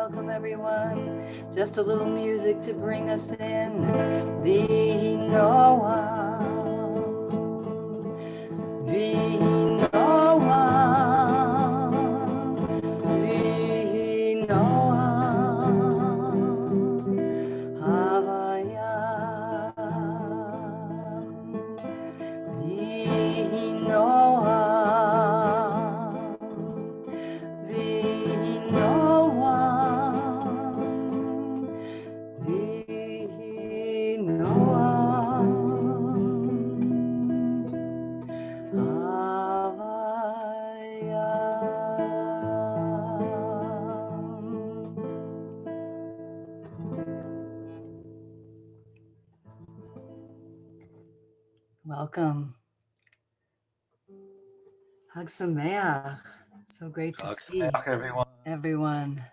Welcome everyone. Just a little music to bring us in. Vinoa, Vinoa, Vinoa, Havaya, Vinoa. Welcome. Hag Sameach. So great to see everyone.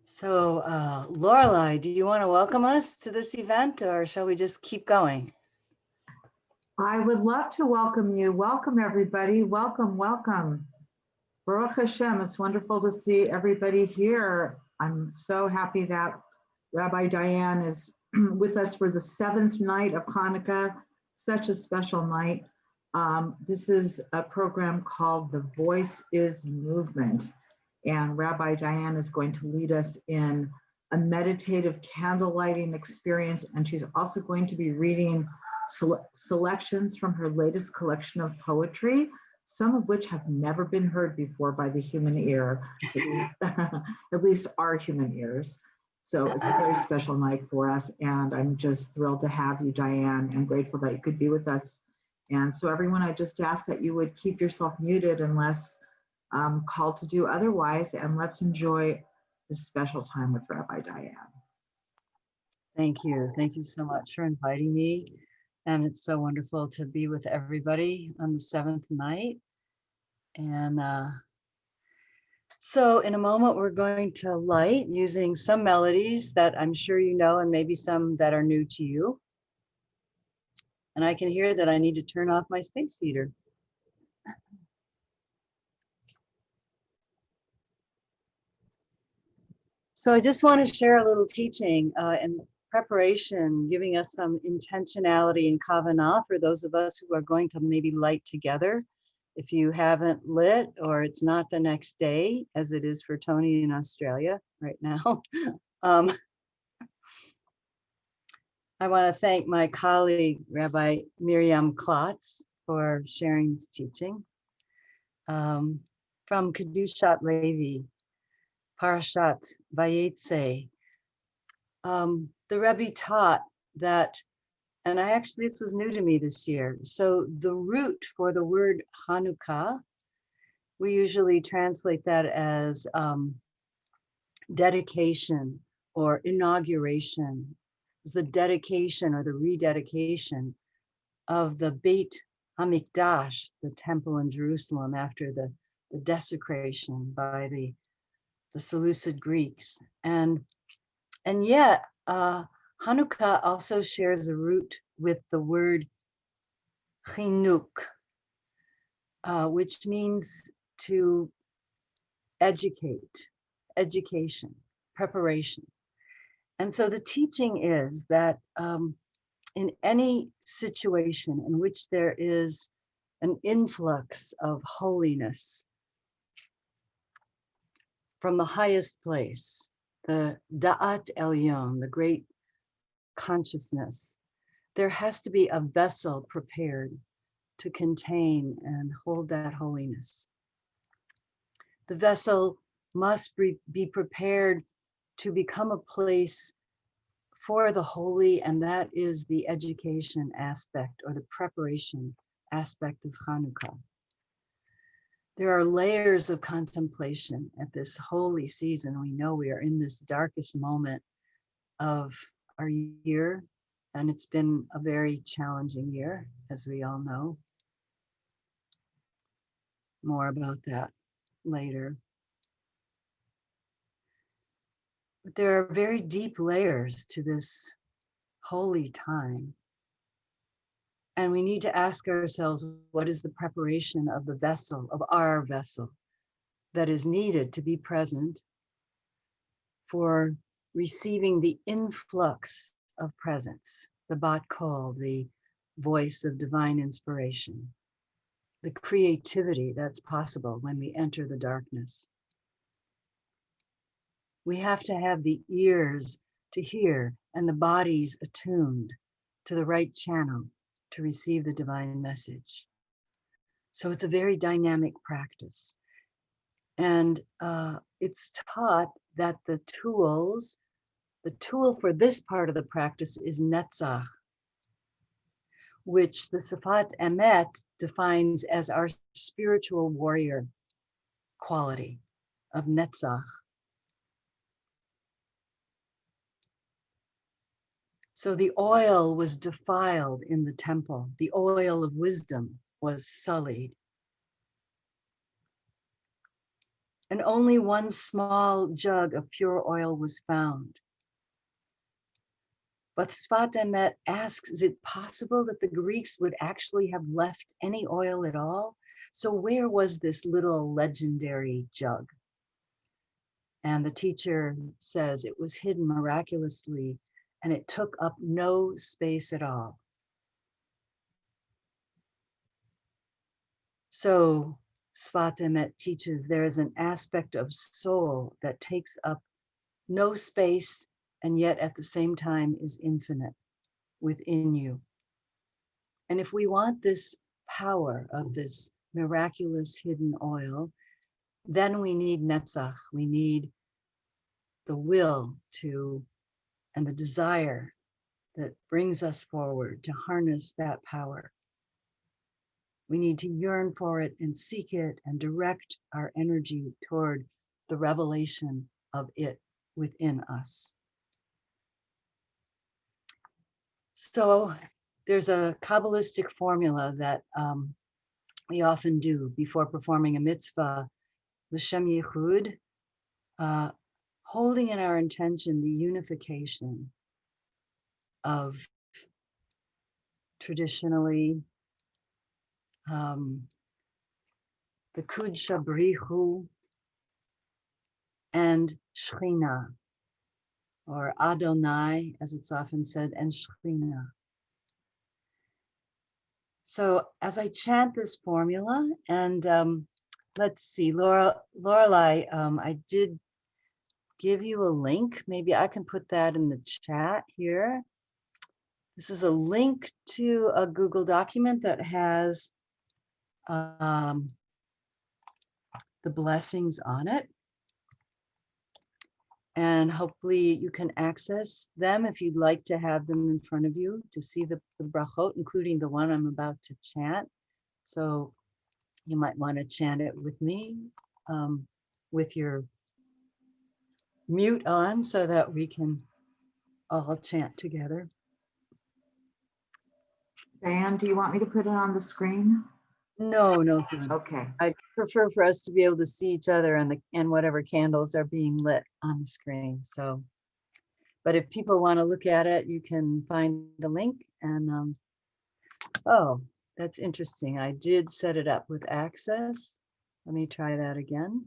So, Lorelei, do you want to welcome us to this event, or shall we just keep going? I would love to welcome you. Welcome, everybody. Welcome, welcome. Baruch Hashem, it's wonderful to see everybody here. I'm so happy that Rabbi Diane is with us for the 7th night of Hanukkah, such a special night. This is a program called The Voice is Movement, and Rabbi Diane is going to lead us in a meditative candle lighting experience, and she's also going to be reading selections from her latest collection of poetry, some of which have never been heard before by the human ear, at least our human ears. So it's a very special night for us, and I'm just thrilled to have you, Diane, and grateful that you could be with us. And so everyone, I just ask that you would keep yourself muted unless called to do otherwise, and let's enjoy this special time with Rabbi Diane. Thank you. Thank you so much for inviting me. And it's so wonderful to be with everybody on the 7th night. And so in a moment, we're going to light using some melodies that I'm sure you know, and maybe some that are new to you. And I can hear that I need to turn off my space heater. So I just want to share a little teaching in preparation, giving us some intentionality and kavanah for those of us who are going to maybe light together. If you haven't lit or it's not the next day, as it is for Tony in Australia right now. I want to thank my colleague, Rabbi Miriam Klotz, for sharing this teaching. From Kedushat Levi, Parashat Vayetze. The Rebbe taught that, and this was new to me this year. So the root for the word Chanukah, we usually translate that as dedication or inauguration. It's the dedication or the rededication of the Beit HaMikdash, the temple in Jerusalem, after the desecration by the Seleucid Greeks. And yet, Hanukkah also shares a root with the word chinuk, which means to educate, education, preparation. And so the teaching is that in any situation in which there is an influx of holiness from the highest place, the Da'at Elyon, the great consciousness, there has to be a vessel prepared to contain and hold that holiness. The vessel must be prepared to become a place for the holy, and that is the education aspect or the preparation aspect of Chanukah. There are layers of contemplation at this holy season. We know we are in this darkest moment of our year, and it's been a very challenging year, as we all know. More about that later. But there are very deep layers to this holy time. And we need to ask ourselves, what is the preparation of the vessel, of our vessel, that is needed to be present for receiving the influx of presence, the bat kol, the voice of divine inspiration, the creativity that's possible when we enter the darkness. We have to have the ears to hear and the bodies attuned to the right channel to receive the divine message. So it's a very dynamic practice. And it's taught that the tool for this part of the practice is netzach, which the Sifat Emet defines as our spiritual warrior quality of netzach. So the oil was defiled in the temple. The oil of wisdom was sullied. And only one small jug of pure oil was found. But Sfat Emet asks, is it possible that the Greeks would actually have left any oil at all? So where was this little legendary jug? And the teacher says it was hidden miraculously and it took up no space at all. So Sfat Emet teaches there is an aspect of soul that takes up no space and yet at the same time is infinite within you. And if we want this power of this miraculous hidden oil, then we need netzach. We need the will to and the desire that brings us forward to harness that power. We need to yearn for it and seek it and direct our energy toward the revelation of it within us. So there's a Kabbalistic formula that we often do before performing a mitzvah, l'shem yichud, holding in our intention the unification of traditionally the Kud Shabrichu and Shechina, or Adonai, as it's often said, and Shechina. So as I chant this formula, and let's see, Lorelei, I did give you a link. Maybe I can put that in the chat here. This is a link to a Google document that has the blessings on it. And hopefully you can access them if you'd like to have them in front of you to see the brachot, including the one I'm about to chant. So you might want to chant it with me with your mute on so that we can all chant together. Diane, do you want me to put it on the screen? No, thanks. Okay. I prefer for us to be able to see each other and whatever candles are being lit on the screen. So, but if people want to look at it, you can find the link. And oh, that's interesting. I did set it up with access. Let me try that again.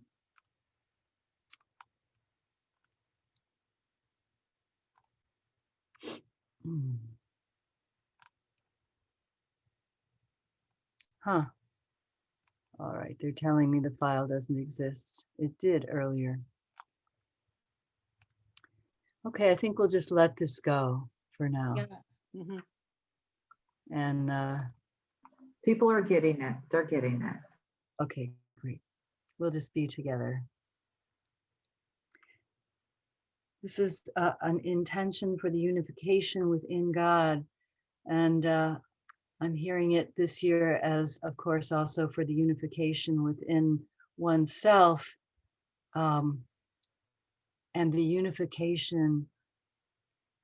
Huh. All right, they're telling me the file doesn't exist. It did earlier. Okay, I think we'll just let this go for now. Yeah. Mm-hmm. And People are getting it. They're getting it. okay, great. We'll just be together. This is an intention for the unification within God. And I'm hearing it this year as, of course, also for the unification within oneself, and the unification,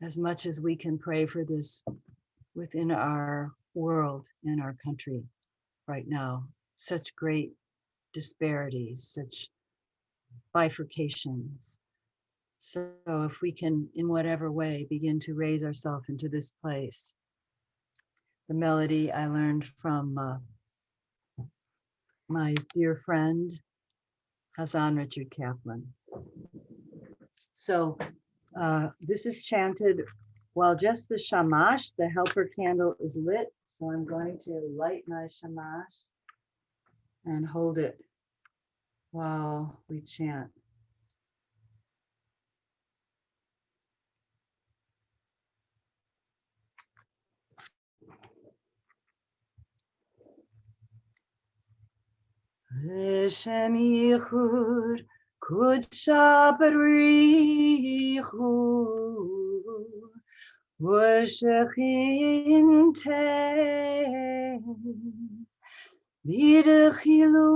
as much as we can pray for this within our world, in our country right now. Such great disparities, such bifurcations. So if we can, in whatever way, begin to raise ourselves into this place. The melody I learned from my dear friend, Hazan Richard Kaplan. So this is chanted while just the shamash, the helper candle, is lit. So I'm going to light my shamash and hold it while we chant. L'shem yichud kudsha b'richu v'shechinte b'dechilur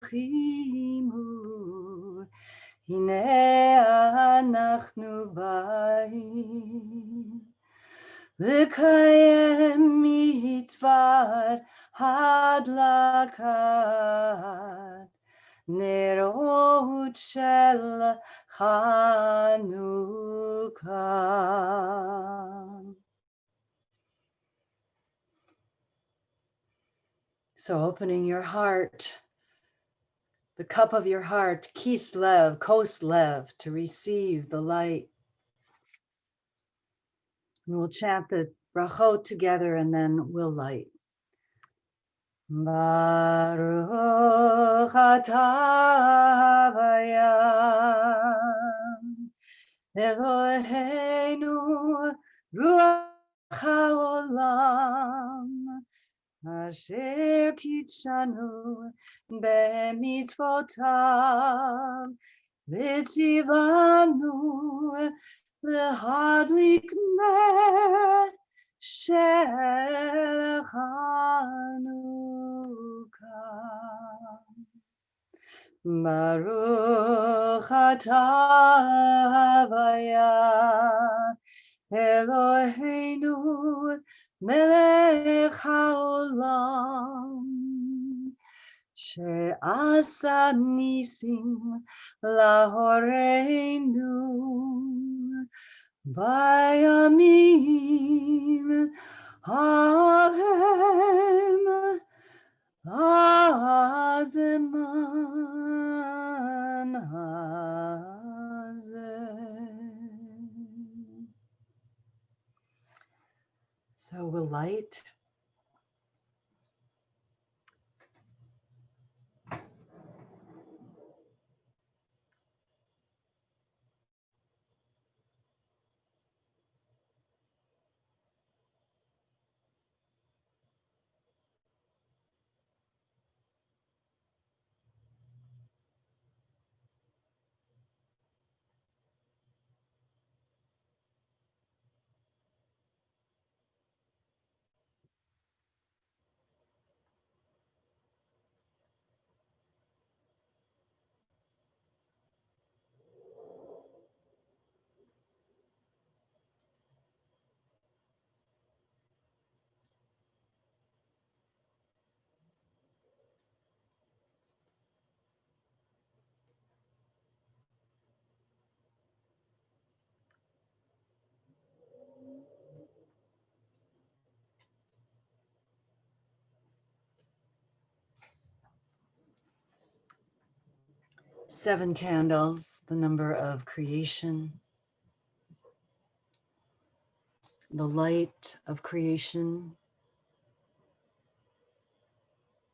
chimu hine anachnu ba'im l'kayem mitzvat hadlakat nerot shel Chanukah. So opening your heart the cup of your heart, kislev, koslev, to receive the light. And we'll chant the brachot together and then we'll light. Baruch atah Havayam Eloheinu Ruach haolam Asher kitshanu b'mitzvotav v'tzivanu l'hadlik ner shel Chanukah. Baruch atah Havayah Eloheinu melech haolam she'asa nisim lahoreinu bayamim hahem hazeman hazeh. So we'll light. Seven candles, the number of creation, the light of creation,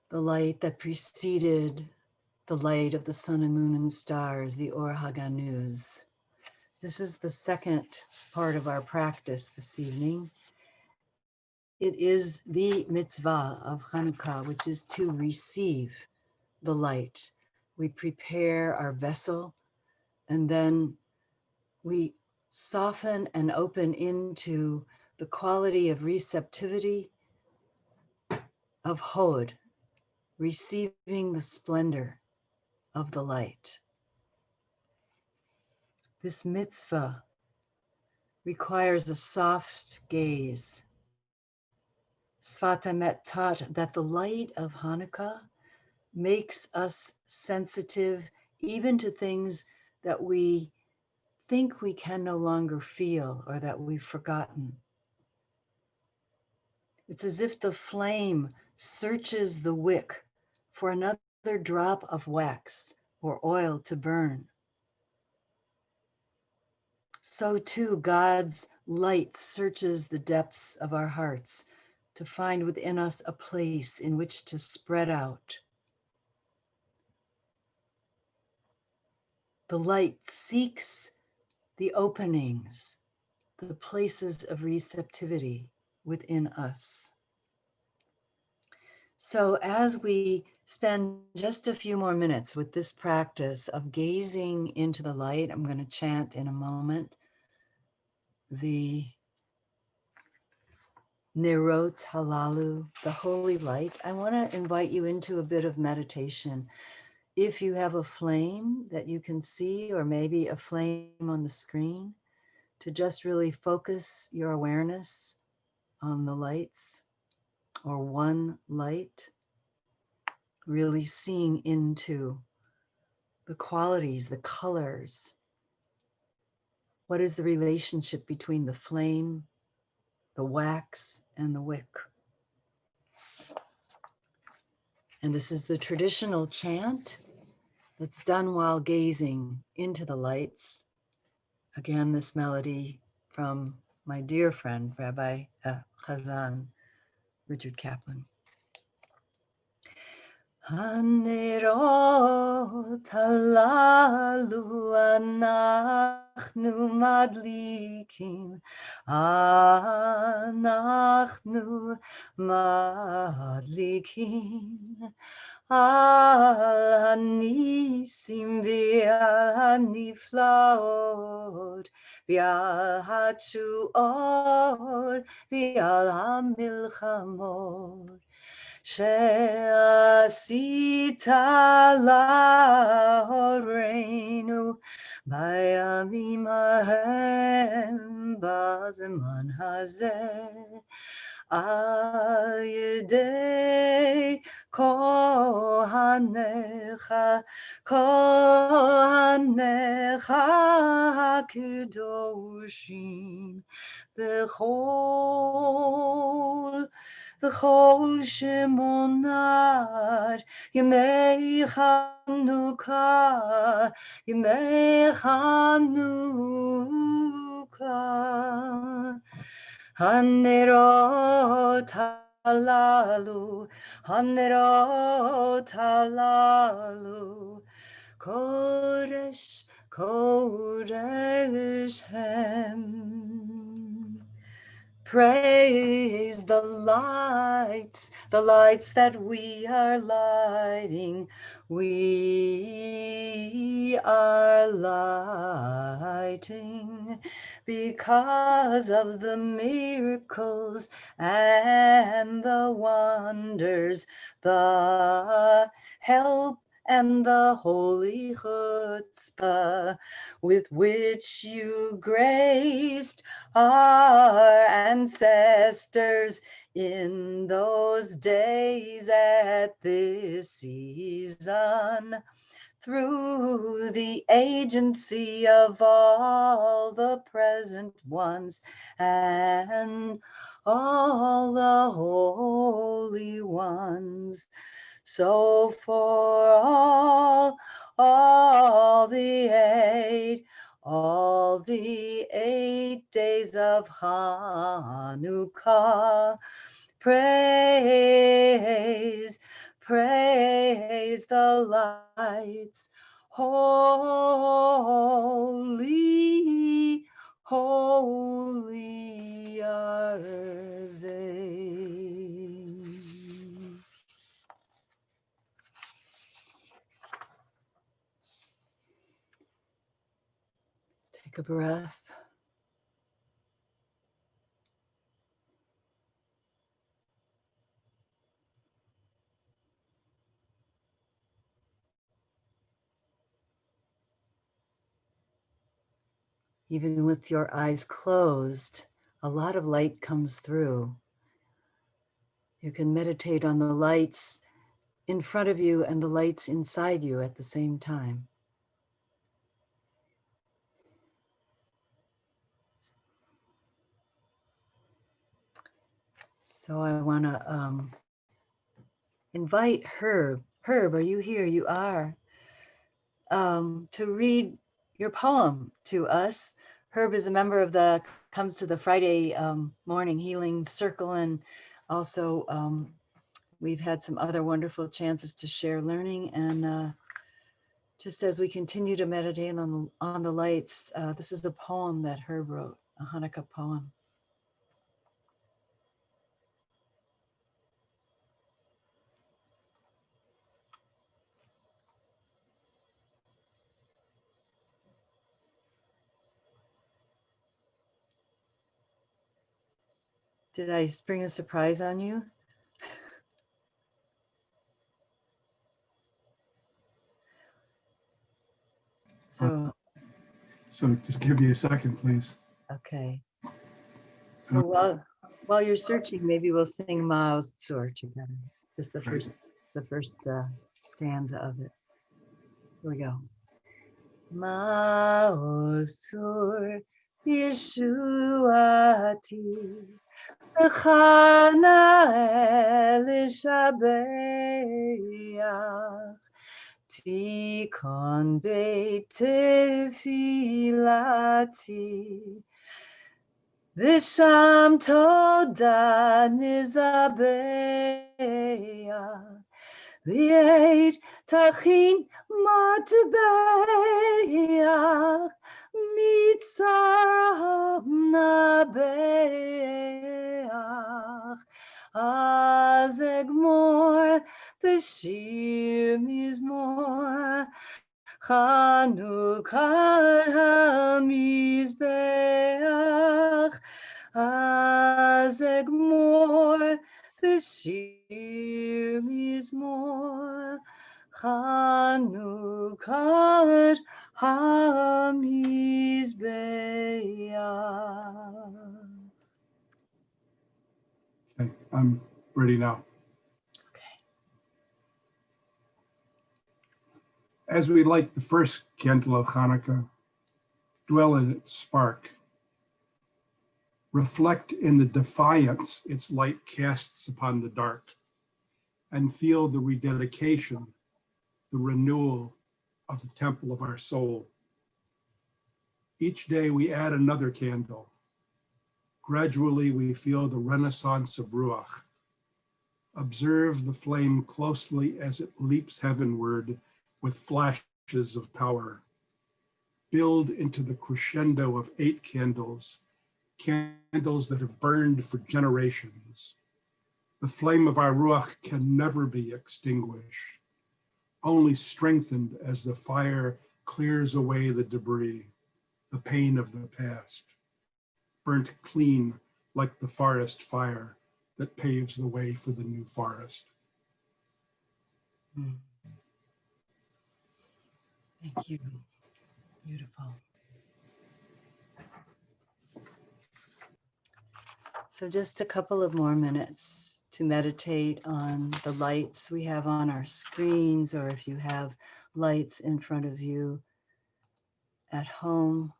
the light that preceded the light of the sun and moon and stars, the Or Haganuz. This is the second part of our practice this evening. It is the mitzvah of Chanukah, which is to receive the light. We prepare our vessel and then we soften and open into the quality of receptivity, of hod, receiving the splendor of the light. This mitzvah requires a soft gaze. Sfat Emet taught that the light of Hanukkah makes us sensitive even to things that we think we can no longer feel or that we've forgotten. It's as if the flame searches the wick for another drop of wax or oil to burn. So too, God's light searches the depths of our hearts to find within us a place in which to spread out. The light seeks the openings, the places of receptivity within us. So as we spend just a few more minutes with this practice of gazing into the light, I'm going to chant in a moment the Nerot Halalu, the holy light. I want to invite you into a bit of meditation. If you have a flame that you can see, or maybe a flame on the screen, to just really focus your awareness on the lights or one light, really seeing into the qualities, the colors. What is the relationship between the flame, the wax, and the wick? And this is the traditional chant. It's done while gazing into the lights. Again, this melody from my dear friend, Rabbi Chazan, Richard Kaplan. Hanerot halalu anachnu madlikim, anachnu madlikim, al hanisim v'al haniflaot, v'al hatshuot, v'al hamilchamot. She'asita lahoreinu bayamim hahem bazeman hazeh al yedei kohanecha hakedoshim v'chol shemonat yemei Chanukah, yemei Chanukah. Hanerot halalu, hanerot halalu, kodesh, kodesh hem. Praise the lights that we are lighting. We are lighting because of the miracles and the wonders, the help and the holy chutzpah with which you graced our ancestors in those days at this season. Through the agency of all the present ones and all the holy ones. So for all the 8 days of Chanukah, praise the lights. Holy, holy are they. Let's take a breath. Even with your eyes closed, a lot of light comes through. You can meditate on the lights in front of you and the lights inside you at the same time. So I want to invite Herb. Herb, are you here? You are. To read your poem to us. Herb is a member of comes to the Friday morning healing circle, and also we've had some other wonderful chances to share learning. And just as we continue to meditate on the lights, this is a poem that Herb wrote, a Hanukkah poem. Did I spring a surprise on you? So just give me a second, please. Okay. So while you're searching, maybe we'll sing Mao's Tzur together. Just the first stanza of it. Here we go. Mao's Tzur Yeshuati L'chana Elishabeach Tikon beit tefilati, Visham toda nizabeya, Liet tachin matbeya, Mitzar nabeya, Azegmor b'shir mizmor, Chanukah hamizbeach, Azegmor b'shir mizmor, Chanukah hamizbeach. Okay, I'm ready now. Okay. As we light the first candle of Hanukkah, dwell in its spark. Reflect in the defiance its light casts upon the dark, and feel the rededication, the renewal of the temple of our soul. Each day we add another candle. Gradually we feel the renaissance of Ruach. Observe the flame closely as it leaps heavenward with flashes of power. Build into the crescendo of 8 candles, candles that have burned for generations. The flame of our Ruach can never be extinguished, only strengthened as the fire clears away the debris, the pain of the past, burnt clean like the forest fire that paves the way for the new forest. Thank you. Beautiful. So just a couple of more minutes to meditate on the lights we have on our screens, or if you have lights in front of you at home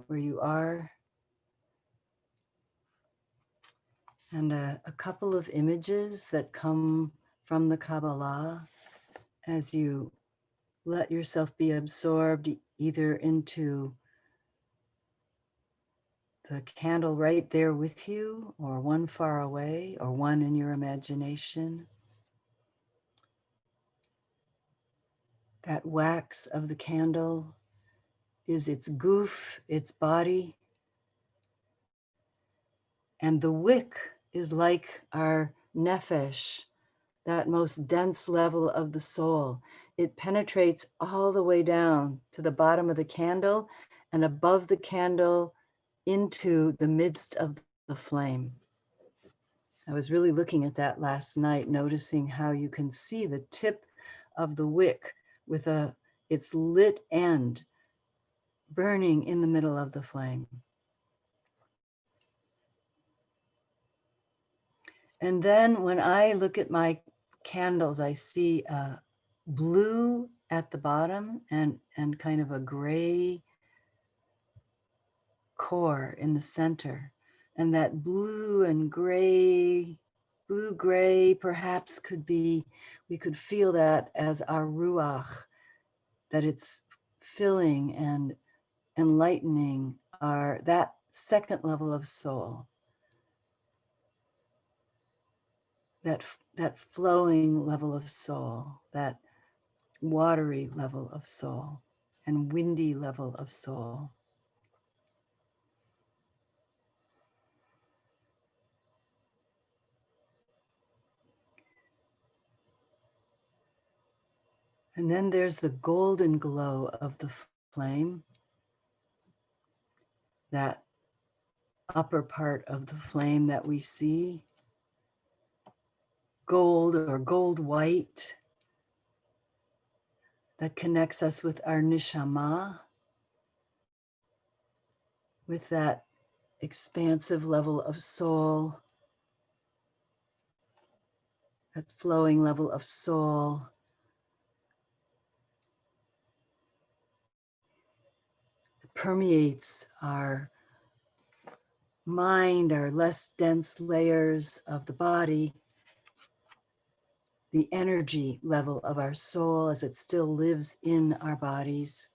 where you are. And a couple of images that come from the Kabbalah as you let yourself be absorbed either into the candle right there with you, or one far away, or one in your imagination. That wax of the candle is its goof, its body. And the wick is like our nefesh, that most dense level of the soul. It penetrates all the way down to the bottom of the candle and above the candle into the midst of the flame. I was really looking at that last night, noticing how you can see the tip of the wick with its lit end burning in the middle of the flame. And then when I look at my candles, I see blue at the bottom and kind of a gray core in the center. And that blue and gray, blue-gray perhaps could be, we could feel that as our ruach, that it's filling and enlightening that second level of soul. That flowing level of soul, that watery level of soul, and windy level of soul. And then there's the golden glow of the flame, that upper part of the flame that we see, gold or gold white, that connects us with our neshama, with that expansive level of soul, that flowing level of soul. It permeates our mind, our less dense layers of the body, the energy level of our soul as it still lives in our bodies.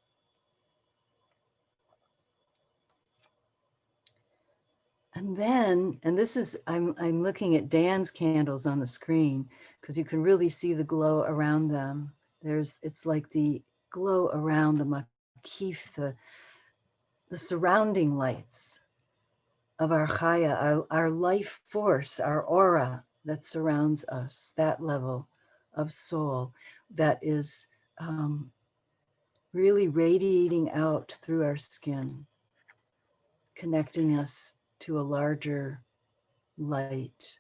And then, and this is, I'm looking at Dan's candles on the screen because you can really see the glow around them. It's like the glow around the makif, the surrounding lights of our chaya, our life force, our aura that surrounds us, that level of soul that is really radiating out through our skin, connecting us to a larger light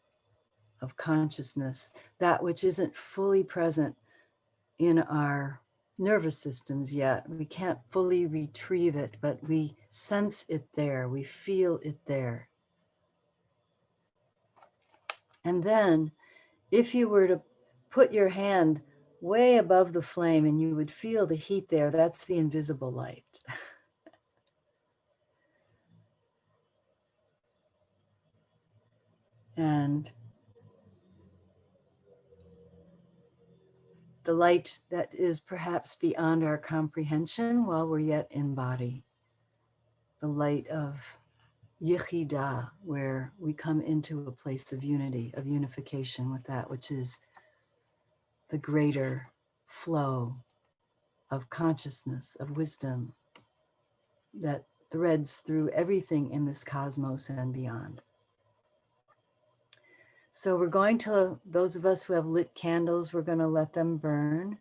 of consciousness, that which isn't fully present in our nervous systems yet. We can't fully retrieve it, but we sense it there, we feel it there. And then if you were to put your hand way above the flame and you would feel the heat there, that's the invisible light. And the light that is perhaps beyond our comprehension while we're yet in body. The light of Yechidah, where we come into a place of unity, of unification with that which is the greater flow of consciousness, of wisdom that threads through everything in this cosmos and beyond. So we're going to, those of us who have lit candles, we're going to let them burn,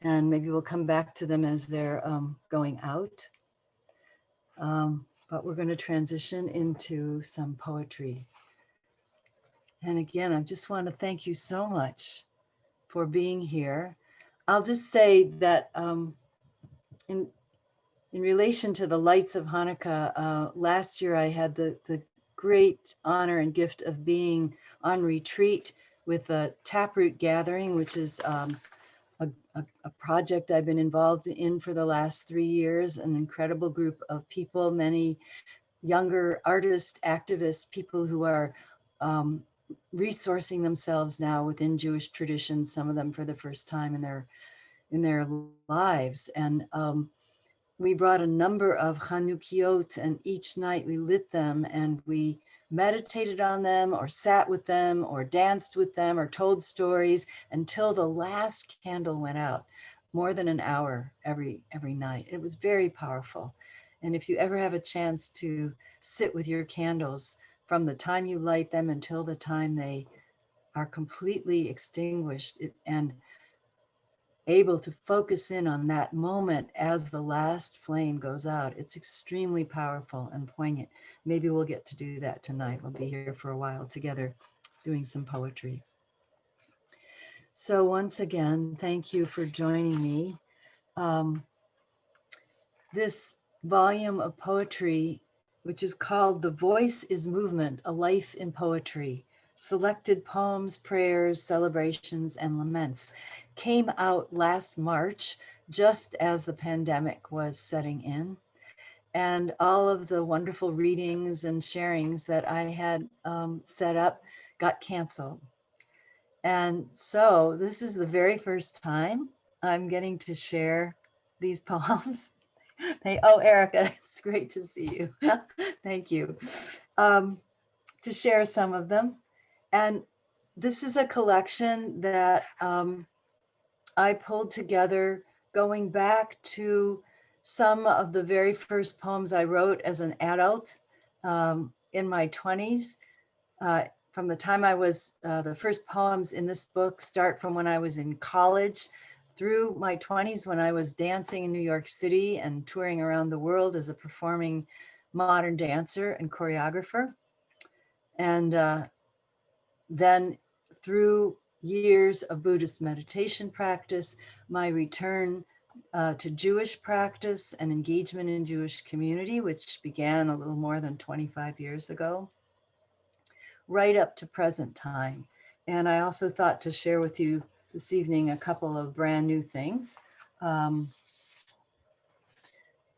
and maybe we'll come back to them as they're going out. But we're going to transition into some poetry. And again, I just want to thank you so much for being here. I'll just say that in relation to the lights of Hanukkah, last year I had the great honor and gift of being on retreat with a Taproot Gathering, which is a project I've been involved in for the last 3 years, an incredible group of people, many younger artists, activists, people who are resourcing themselves now within Jewish traditions, some of them for the first time in their lives. And we brought a number of Chanukiot, and each night we lit them and we meditated on them or sat with them or danced with them or told stories until the last candle went out, more than an hour every night. It was very powerful. And if you ever have a chance to sit with your candles from the time you light them until the time they are completely extinguished and able to focus in on that moment as the last flame goes out, it's extremely powerful and poignant. Maybe we'll get to do that tonight. We'll be here for a while together doing some poetry. So once again, thank you for joining me. This volume of poetry, which is called The Voice is Movement, A Life in Poetry, Selected Poems, Prayers, Celebrations, and Laments, came out last March, just as the pandemic was setting in. And all of the wonderful readings and sharings that I had set up got canceled. And so this is the very first time I'm getting to share these poems. Oh, Erica, it's great to see you. Thank you. To share some of them. And this is a collection that I pulled together going back to some of the very first poems I wrote as an adult in my 20s. From the time I was, the first poems in this book start from when I was in college through my 20s when I was dancing in New York City and touring around the world as a performing modern dancer and choreographer. And then through years of Buddhist meditation practice, my return to Jewish practice and engagement in Jewish community, which began a little more than 25 years ago, right up to present time. And I also thought to share with you this evening a couple of brand new things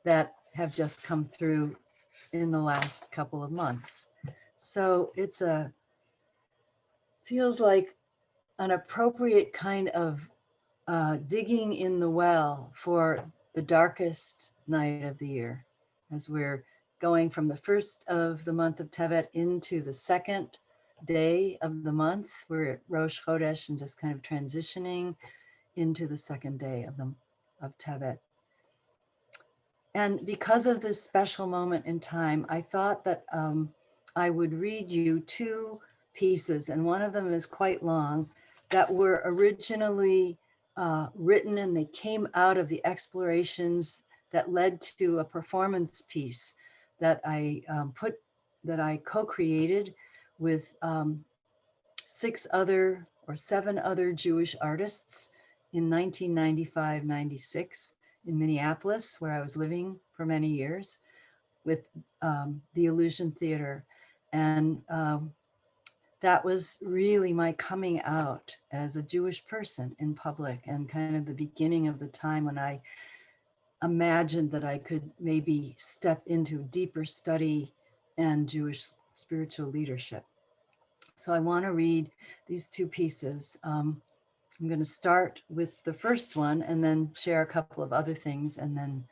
that have just come through in the last couple of months. So it's feels like an appropriate kind of digging in the well for the darkest night of the year, as we're going from the first of the month of Tevet into the second day of the month. We're at Rosh Chodesh and just kind of transitioning into the second day of Tevet. And because of this special moment in time, I thought that I would read you two pieces, and one of them is quite long, that were originally written, and they came out of the explorations that led to a performance piece that I co-created with 7 other Jewish artists in 1995-96 in Minneapolis, where I was living for many years, with the Illusion Theater. And that was really my coming out as a Jewish person in public, and kind of the beginning of the time when I imagined that I could maybe step into deeper study and Jewish spiritual leadership. So I want to read these two pieces. I'm going to start with the first one and then share a couple of other things, and then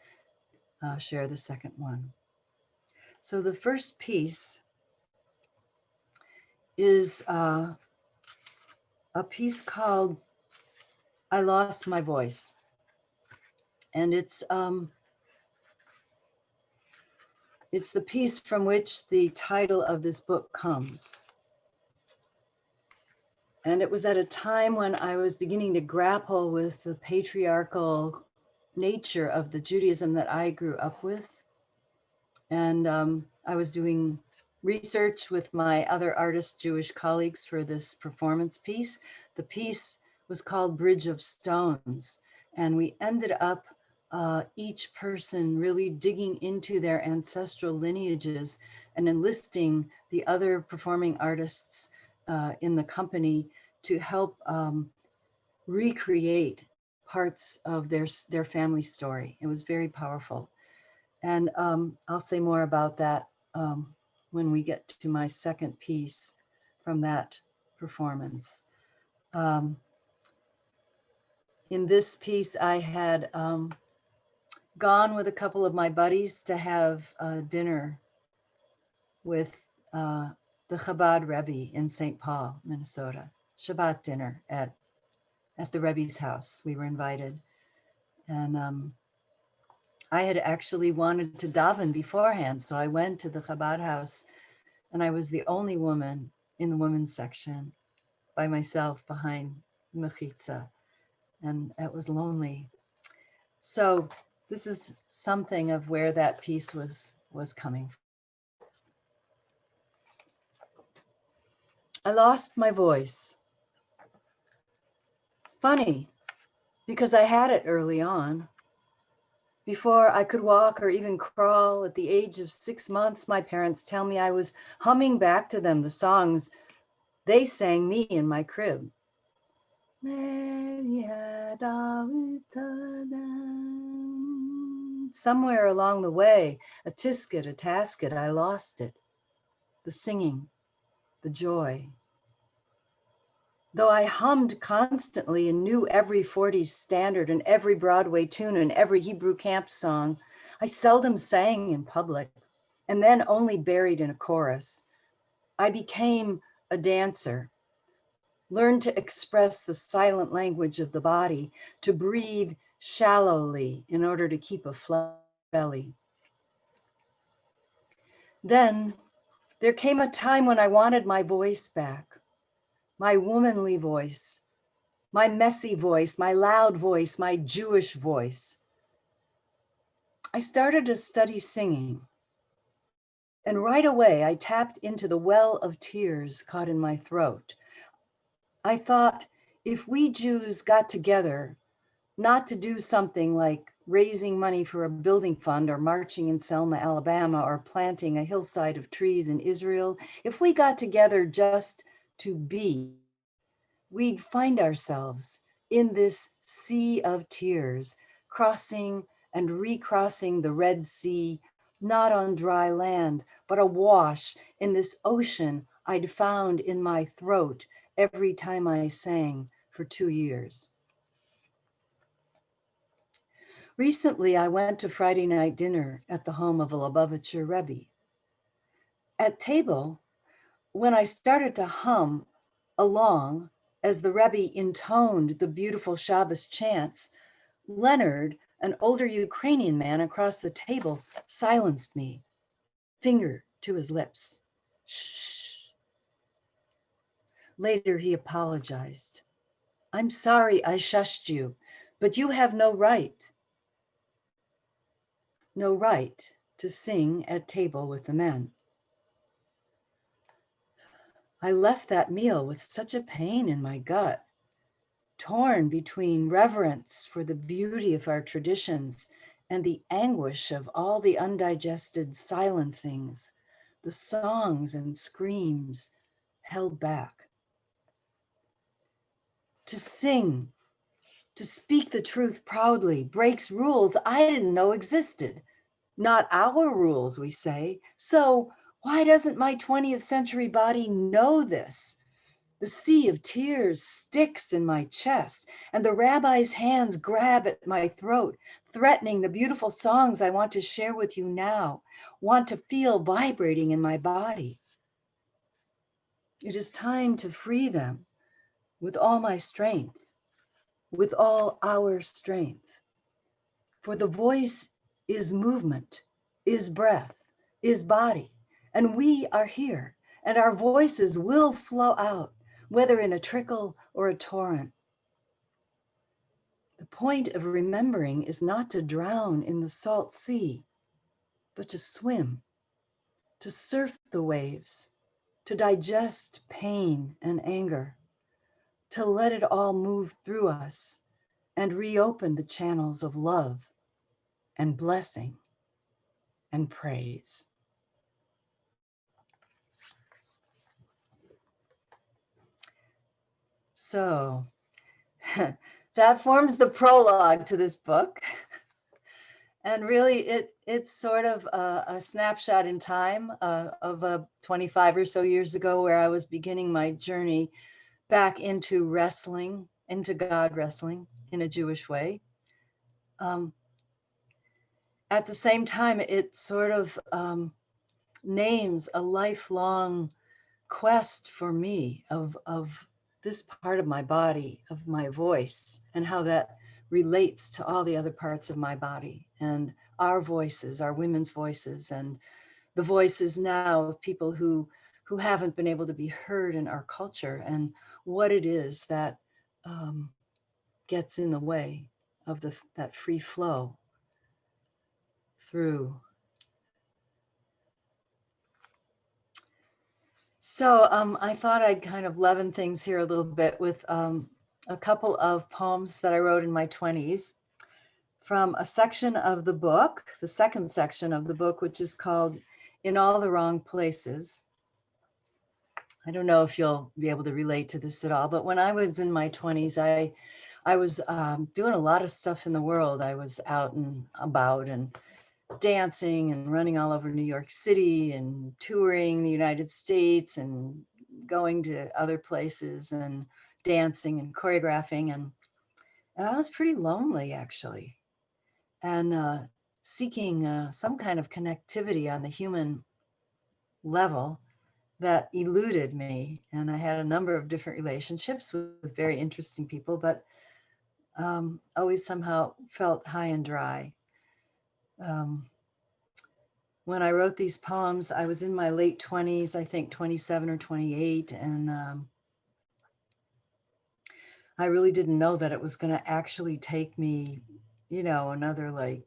share the second one. So the first piece is a piece called I Lost My Voice. And it's the piece from which the title of this book comes. And it was at a time when I was beginning to grapple with the patriarchal nature of the Judaism that I grew up with. And I was doing research with my other artist Jewish colleagues for this performance piece. The piece was called Bridge of Stones. And we ended up each person really digging into their ancestral lineages and enlisting the other performing artists in the company to help recreate parts of their family story. It was very powerful. And I'll say more about that when we get to my second piece from that performance. In this piece, I had gone with a couple of my buddies to have dinner with the Chabad Rebbe in St. Paul, Minnesota. Shabbat dinner at the Rebbe's house. We were invited. And I had actually wanted to daven beforehand. So I went to the Chabad house, and I was the only woman in the women's section by myself behind Mechitza. And it was lonely. So this is something of where that piece was coming from. I lost my voice. Funny, because I had it early on. Before I could walk or even crawl, at the age of 6 months, my parents tell me I was humming back to them the songs they sang me in my crib. Somewhere along the way, a tisket, a tasket, I lost it. The singing, the joy. Though I hummed constantly and knew every 40s standard and every Broadway tune and every Hebrew camp song, I seldom sang in public, and then only buried in a chorus. I became a dancer, learned to express the silent language of the body, to breathe shallowly in order to keep a flat belly. Then there came a time when I wanted my voice back. My womanly voice, my messy voice, my loud voice, my Jewish voice. I started to study singing. And right away, I tapped into the well of tears caught in my throat. I thought, if we Jews got together, not to do something like raising money for a building fund or marching in Selma, Alabama, or planting a hillside of trees in Israel, if we got together just to be, we'd find ourselves in this sea of tears, crossing and recrossing the Red Sea, not on dry land, but awash in this ocean I'd found in my throat every time I sang for 2 years. Recently, I went to Friday night dinner at the home of a Lubavitcher Rebbe. At table, when I started to hum along as the Rebbe intoned the beautiful Shabbos chants, Leonard, an older Ukrainian man across the table, silenced me, finger to his lips. Shh. Later, he apologized. I'm sorry I shushed you, but you have no right to sing at table with the men. I left that meal with such a pain in my gut, torn between reverence for the beauty of our traditions and the anguish of all the undigested silencings, the songs and screams held back. To sing, to speak the truth proudly, breaks rules I didn't know existed. Not our rules, we say. So why doesn't my 20th century body know this? The sea of tears sticks in my chest, and the rabbi's hands grab at my throat, threatening the beautiful songs I want to share with you now, want to feel vibrating in my body. It is time to free them with all my strength, with all our strength. For the voice is movement, is breath, is body, and we are here, and our voices will flow out, whether in a trickle or a torrent. The point of remembering is not to drown in the salt sea, but to swim, to surf the waves, to digest pain and anger, to let it all move through us and reopen the channels of love and blessing and praise. So that forms the prologue to this book. And really, it's sort of a snapshot in time of 25 or so years ago, where I was beginning my journey back into wrestling, into God wrestling in a Jewish way. At the same time, it sort of names a lifelong quest for me of this part of my body, of my voice, and how that relates to all the other parts of my body, and our voices, our women's voices, and the voices now of people who haven't been able to be heard in our culture, and what it is that gets in the way of that free flow through. So I thought I'd kind of leaven things here a little bit with a couple of poems that I wrote in my 20s from a section of the book, the second section of the book, which is called In All the Wrong Places. I don't know if you'll be able to relate to this at all, but when I was in my 20s, I was doing a lot of stuff in the world. I was out and about and dancing and running all over New York City and touring the United States and going to other places and dancing and choreographing. And I was pretty lonely, actually, and seeking some kind of connectivity on the human level that eluded me. And I had a number of different relationships with very interesting people, but always somehow felt high and dry. When I wrote these poems, I was in my late 20s, I think 27 or 28. And I really didn't know that it was going to actually take me, another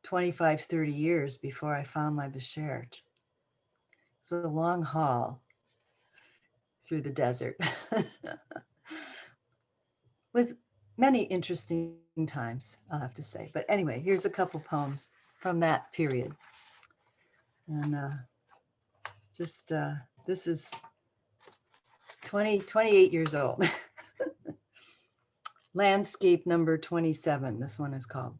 25, 30 years before I found my beshert. It's a long haul through the desert with many interesting times, I'll have to say. But anyway, here's a couple poems from that period. And this is 28 years old. Landscape number 27, this one is called.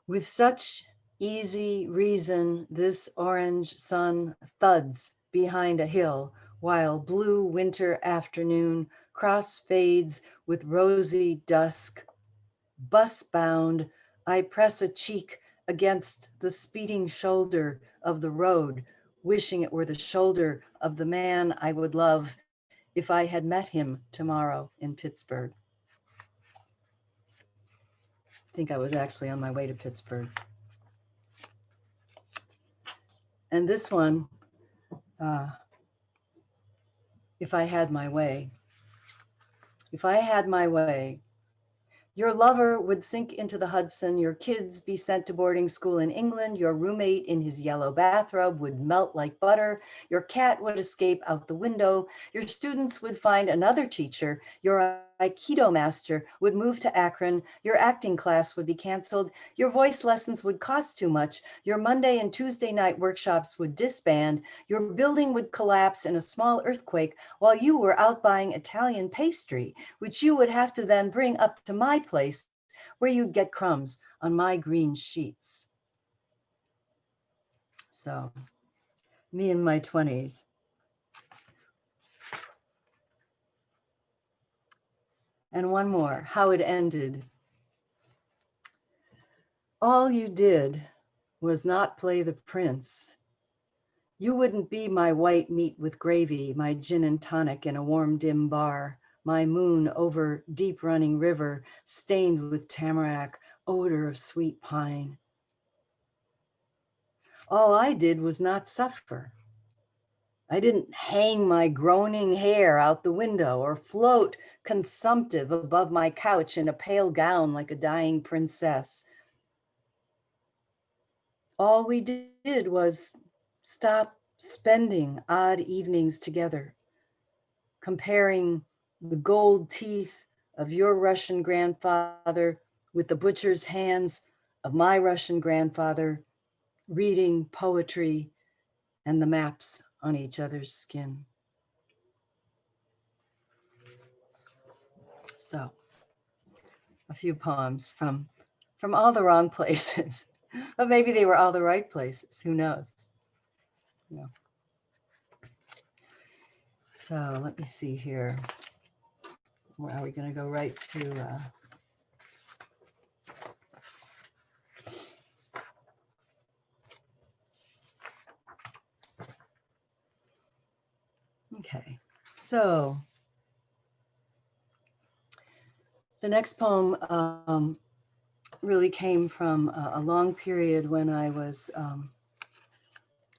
With such easy reason, this orange sun thuds behind a hill, while blue winter afternoon cross fades with rosy dusk. Bus bound, I press a cheek against the speeding shoulder of the road, wishing it were the shoulder of the man I would love if I had met him tomorrow in Pittsburgh. I think I was actually on my way to Pittsburgh. And this one, if I had my way. If I had my way, your lover would sink into the Hudson, your kids be sent to boarding school in England, your roommate in his yellow bathrobe would melt like butter, your cat would escape out the window, your students would find another teacher, your Aikido master would move to Akron, your acting class would be canceled, your voice lessons would cost too much, your Monday and Tuesday night workshops would disband, your building would collapse in a small earthquake while you were out buying Italian pastry, which you would have to then bring up to my place where you'd get crumbs on my green sheets. So, me in my 20s. And one more, how it ended. All you did was not play the prince. You wouldn't be my white meat with gravy, my gin and tonic in a warm, dim bar, my moon over deep running river, stained with tamarack, odor of sweet pine. All I did was not suffer. I didn't hang my groaning hair out the window or float consumptive above my couch in a pale gown like a dying princess. All we did was stop spending odd evenings together, comparing the gold teeth of your Russian grandfather with the butcher's hands of my Russian grandfather, reading poetry and the maps on each other's skin. So, a few poems from all the wrong places, but maybe they were all the right places. Who knows? Yeah. So let me see here. Where are we going to go right to? Okay, so the next poem really came from a long period when I was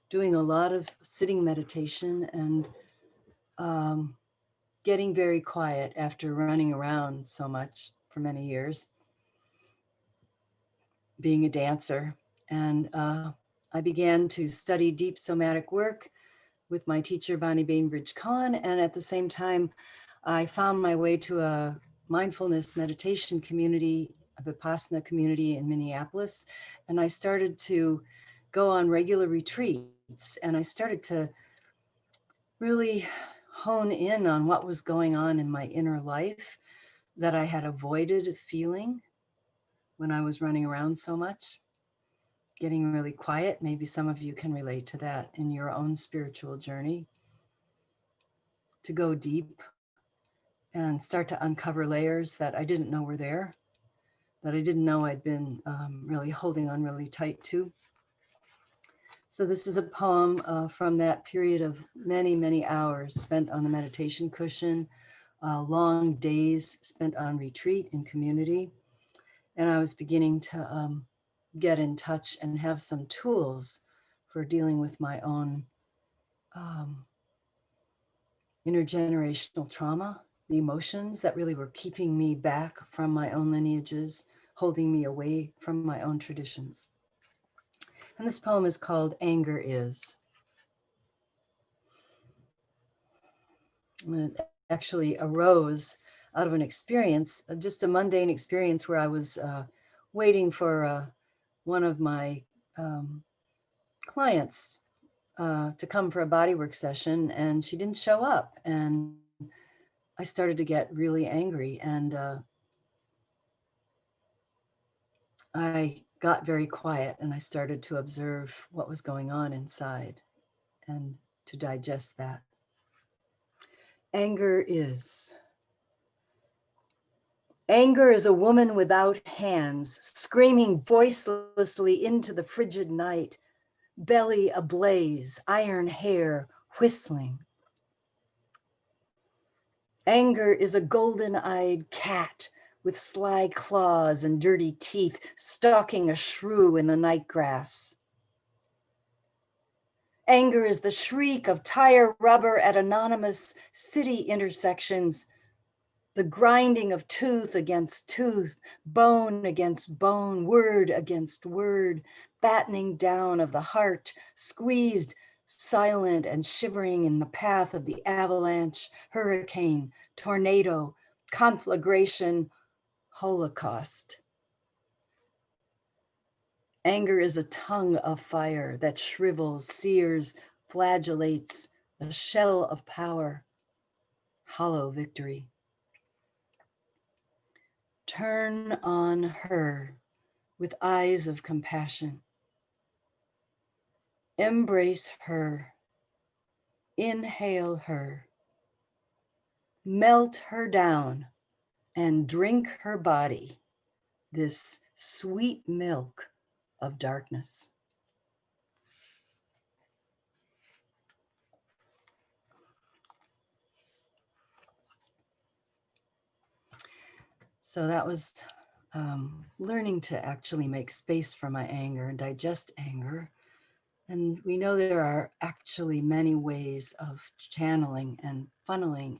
doing a lot of sitting meditation and getting very quiet after running around so much for many years, being a dancer. And I began to study deep somatic work with my teacher, Bonnie Bainbridge Cohen. And at the same time, I found my way to a mindfulness meditation community, a Vipassana community in Minneapolis. And I started to go on regular retreats. And I started to really hone in on what was going on in my inner life that I had avoided feeling when I was running around so much, getting really quiet. Maybe some of you can relate to that in your own spiritual journey, to go deep and start to uncover layers that I didn't know were there, that I didn't know I'd been really holding on really tight to. So this is a poem from that period of many, many hours spent on the meditation cushion, long days spent on retreat in community. And I was beginning to get in touch and have some tools for dealing with my own intergenerational trauma, the emotions that really were keeping me back from my own lineages, holding me away from my own traditions. And this poem is called Anger Is. And it actually arose out of an experience, just a mundane experience where I was waiting for one of my clients to come for a bodywork session, and she didn't show up. And I started to get really angry, and I got very quiet, and I started to observe what was going on inside and to digest that. Anger is a woman without hands, screaming voicelessly into the frigid night, belly ablaze, iron hair whistling. Anger is a golden-eyed cat with sly claws and dirty teeth, stalking a shrew in the night grass. Anger is the shriek of tire rubber at anonymous city intersections, the grinding of tooth against tooth, bone against bone, word against word, battening down of the heart, squeezed, silent and shivering in the path of the avalanche, hurricane, tornado, conflagration, holocaust. Anger is a tongue of fire that shrivels, sears, flagellates, a shell of power, hollow victory. Turn on her with eyes of compassion. Embrace her. Inhale her. Melt her down and drink her body, this sweet milk of darkness. So that was learning to actually make space for my anger and digest anger. And we know there are actually many ways of channeling and funneling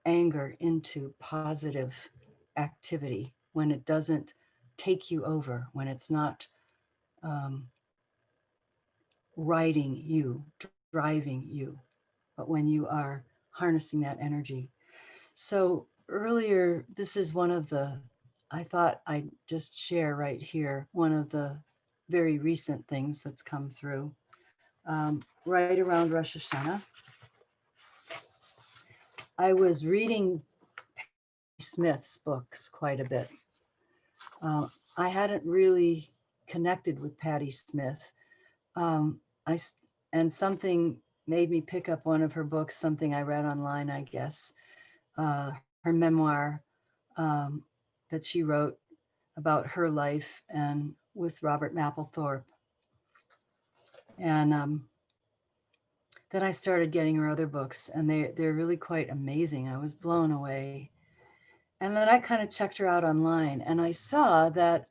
anger into positive activity when it doesn't take you over, when it's not riding you, driving you, but when you are harnessing that energy. So earlier, this is one of the, I thought I'd just share right here, one of the very recent things that's come through right around Rosh Hashanah. I was reading Smith's books quite a bit. I hadn't really connected with Patti Smith. And something made me pick up one of her books, something I read online, I guess, her memoir that she wrote about her life and with Robert Mapplethorpe. And then I started getting her other books, and they're really quite amazing. I was blown away. And then I kind of checked her out online, and I saw that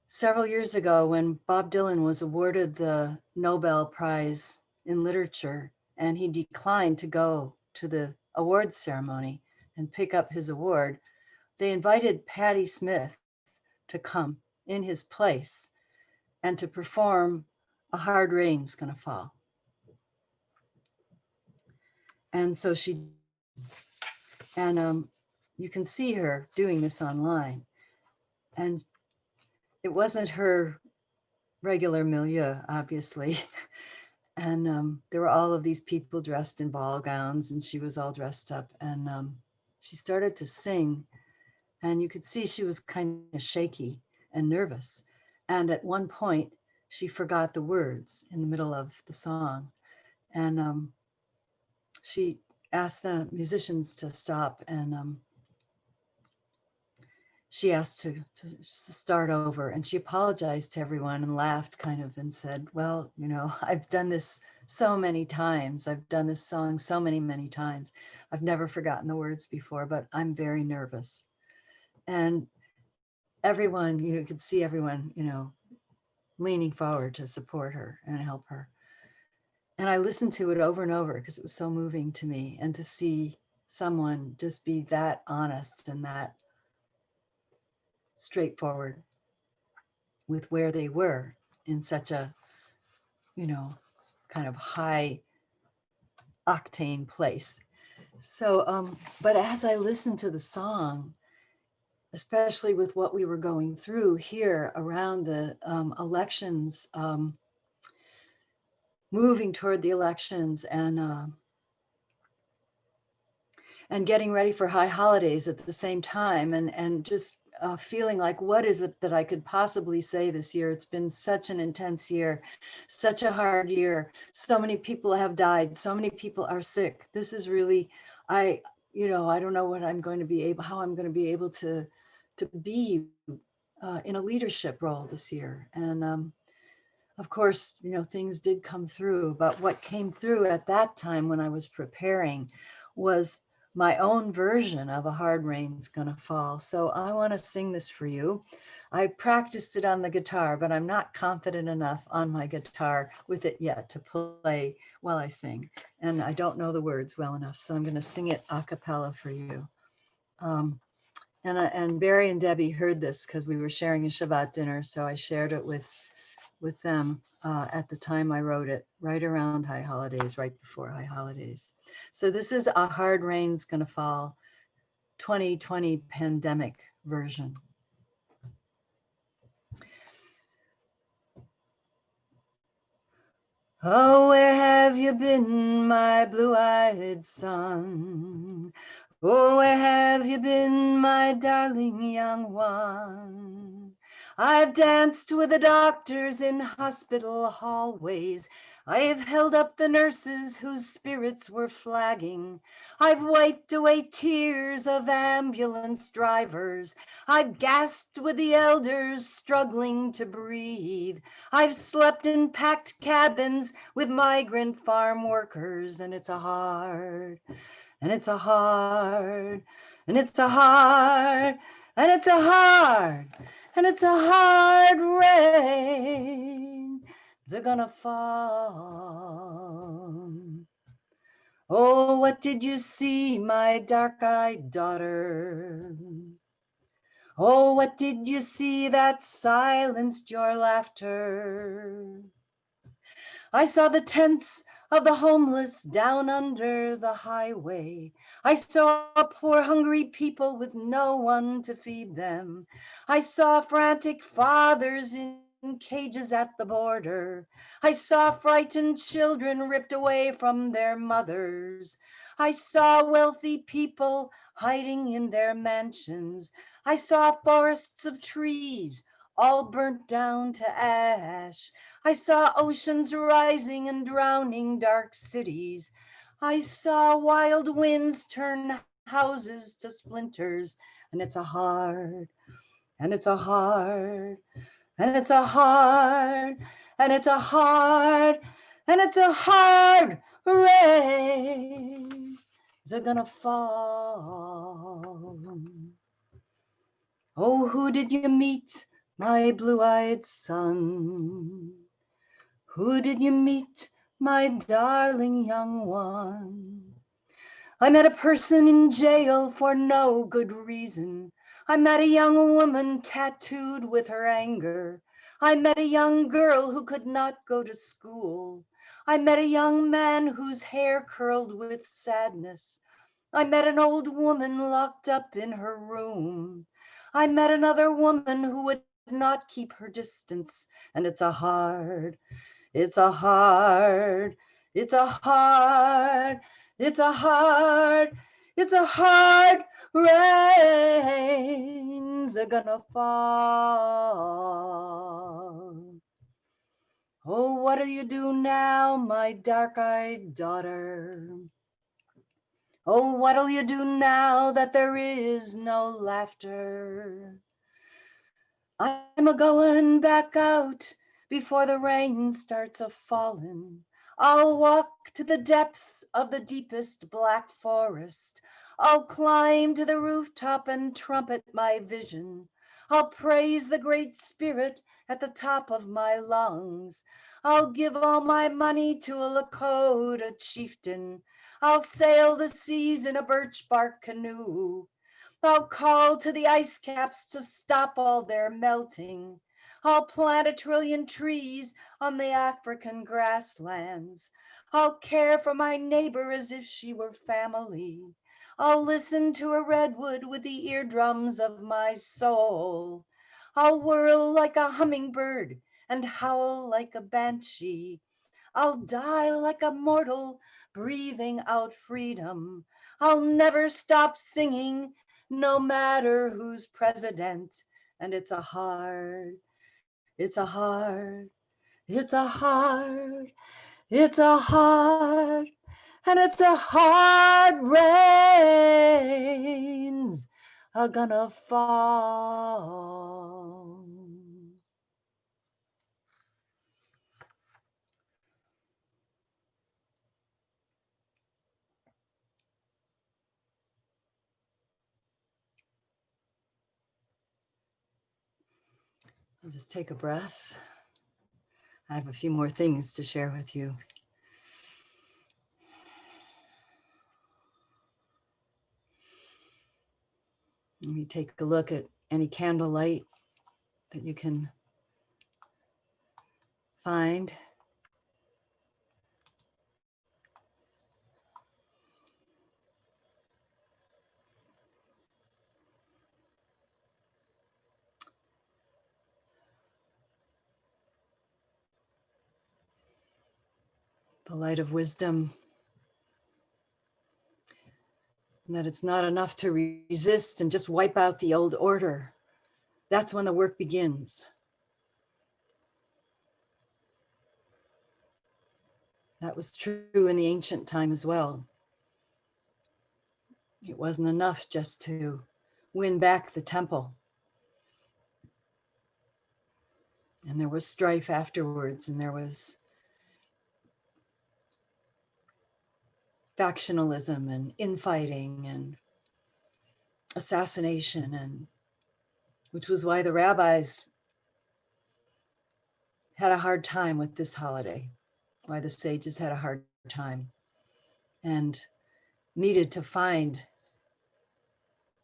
several years ago when Bob Dylan was awarded the Nobel Prize in Literature, and he declined to go to the awards ceremony and pick up his award, they invited Patti Smith to come in his place and to perform A Hard Rain's Gonna Fall. And so she, and you can see her doing this online. And it wasn't her regular milieu, obviously. And there were all of these people dressed in ball gowns, and she was all dressed up. And she started to sing, and you could see she was kind of shaky and nervous. And at one point, she forgot the words in the middle of the song. And she asked the musicians to stop, and she asked to start over, and she apologized to everyone and laughed kind of and said, well, you know, I've done this so many times. I've done this song so many times. I've never forgotten the words before, but I'm very nervous. And everyone, you could see everyone, leaning forward to support her and help her. And I listened to it over and over because it was so moving to me, and to see someone just be that honest and that straightforward with where they were in such a, kind of high octane place. So, but as I listened to the song, especially with what we were going through here around the elections, moving toward the elections, and getting ready for high holidays at the same time, and just feeling like, what is it that I could possibly say this year? It's been such an intense year, such a hard year. So many people have died. So many people are sick. This is really, I don't know what I'm going to be able, how I'm going to be able to be in a leadership role this year. And of course, things did come through, but what came through at that time when I was preparing was my own version of A Hard Rain's Gonna Fall. So I want to sing this for you. I practiced it on the guitar, but I'm not confident enough on my guitar with it yet to play while I sing. And I don't know the words well enough, so I'm going to sing it a cappella for you. And Barry and Debbie heard this because we were sharing a Shabbat dinner, so I shared it with them at the time I wrote it, right around High Holidays, right before High Holidays. So this is A Hard Rain's Gonna Fall, 2020 pandemic version. Oh, where have you been, my blue-eyed son? Oh, where have you been, my darling young one? I've danced with the doctors in hospital hallways. I've held up the nurses whose spirits were flagging. I've wiped away tears of ambulance drivers. I've gasped with the elders struggling to breathe. I've slept in packed cabins with migrant farm workers, and it's a hard, and it's a hard, and it's a hard, and it's a hard, and it's a hard rain. They're gonna fall. Oh, what did you see, my dark-eyed daughter? Oh, what did you see that silenced your laughter? I saw the tents of the homeless down under the highway. I saw poor hungry people with no one to feed them. I saw frantic fathers in cages at the border. I saw frightened children ripped away from their mothers. I saw wealthy people hiding in their mansions. I saw forests of trees all burnt down to ash. I saw oceans rising and drowning dark cities. I saw wild winds turn houses to splinters, and it's a hard, and it's a hard, and it's a hard, and it's a hard, and it's a hard rain. They're gonna fall. Oh, who did you meet, my blue-eyed son? Who did you meet, my darling young one? I met a person in jail for no good reason. I met a young woman tattooed with her anger. I met a young girl who could not go to school. I met a young man whose hair curled with sadness. I met an old woman locked up in her room. I met another woman who would not keep her distance, and it's a hard, it's a hard, it's a hard, it's a hard, it's a hard rains are gonna fall. Oh, what'll you do now, my dark-eyed daughter? Oh, what'll you do now that there is no laughter? I'm a-going back out before the rain starts a-falling. I'll walk to the depths of the deepest black forest. I'll climb to the rooftop and trumpet my vision. I'll praise the Great Spirit at the top of my lungs. I'll give all my money to a Lakota chieftain. I'll sail the seas in a birch bark canoe. I'll call to the ice caps to stop all their melting. I'll plant 1,000,000,000 trees on the African grasslands. I'll care for my neighbor as if she were family. I'll listen to a redwood with the eardrums of my soul. I'll whirl like a hummingbird and howl like a banshee. I'll die like a mortal, breathing out freedom. I'll never stop singing no matter who's president. And it's a hard, it's a hard, it's a hard, it's a hard, and it's a hard rains are gonna fall. I'll just take a breath. I have a few more things to share with you. Let me take a look at any candlelight that you can find. The light of wisdom, and that it's not enough to resist and just wipe out the old order. That's when the work begins. That was true in the ancient time as well. It wasn't enough just to win back the temple. And there was strife afterwards, and there was factionalism and infighting and assassination, and which was why the rabbis had a hard time with this holiday, why the sages had a hard time and needed to find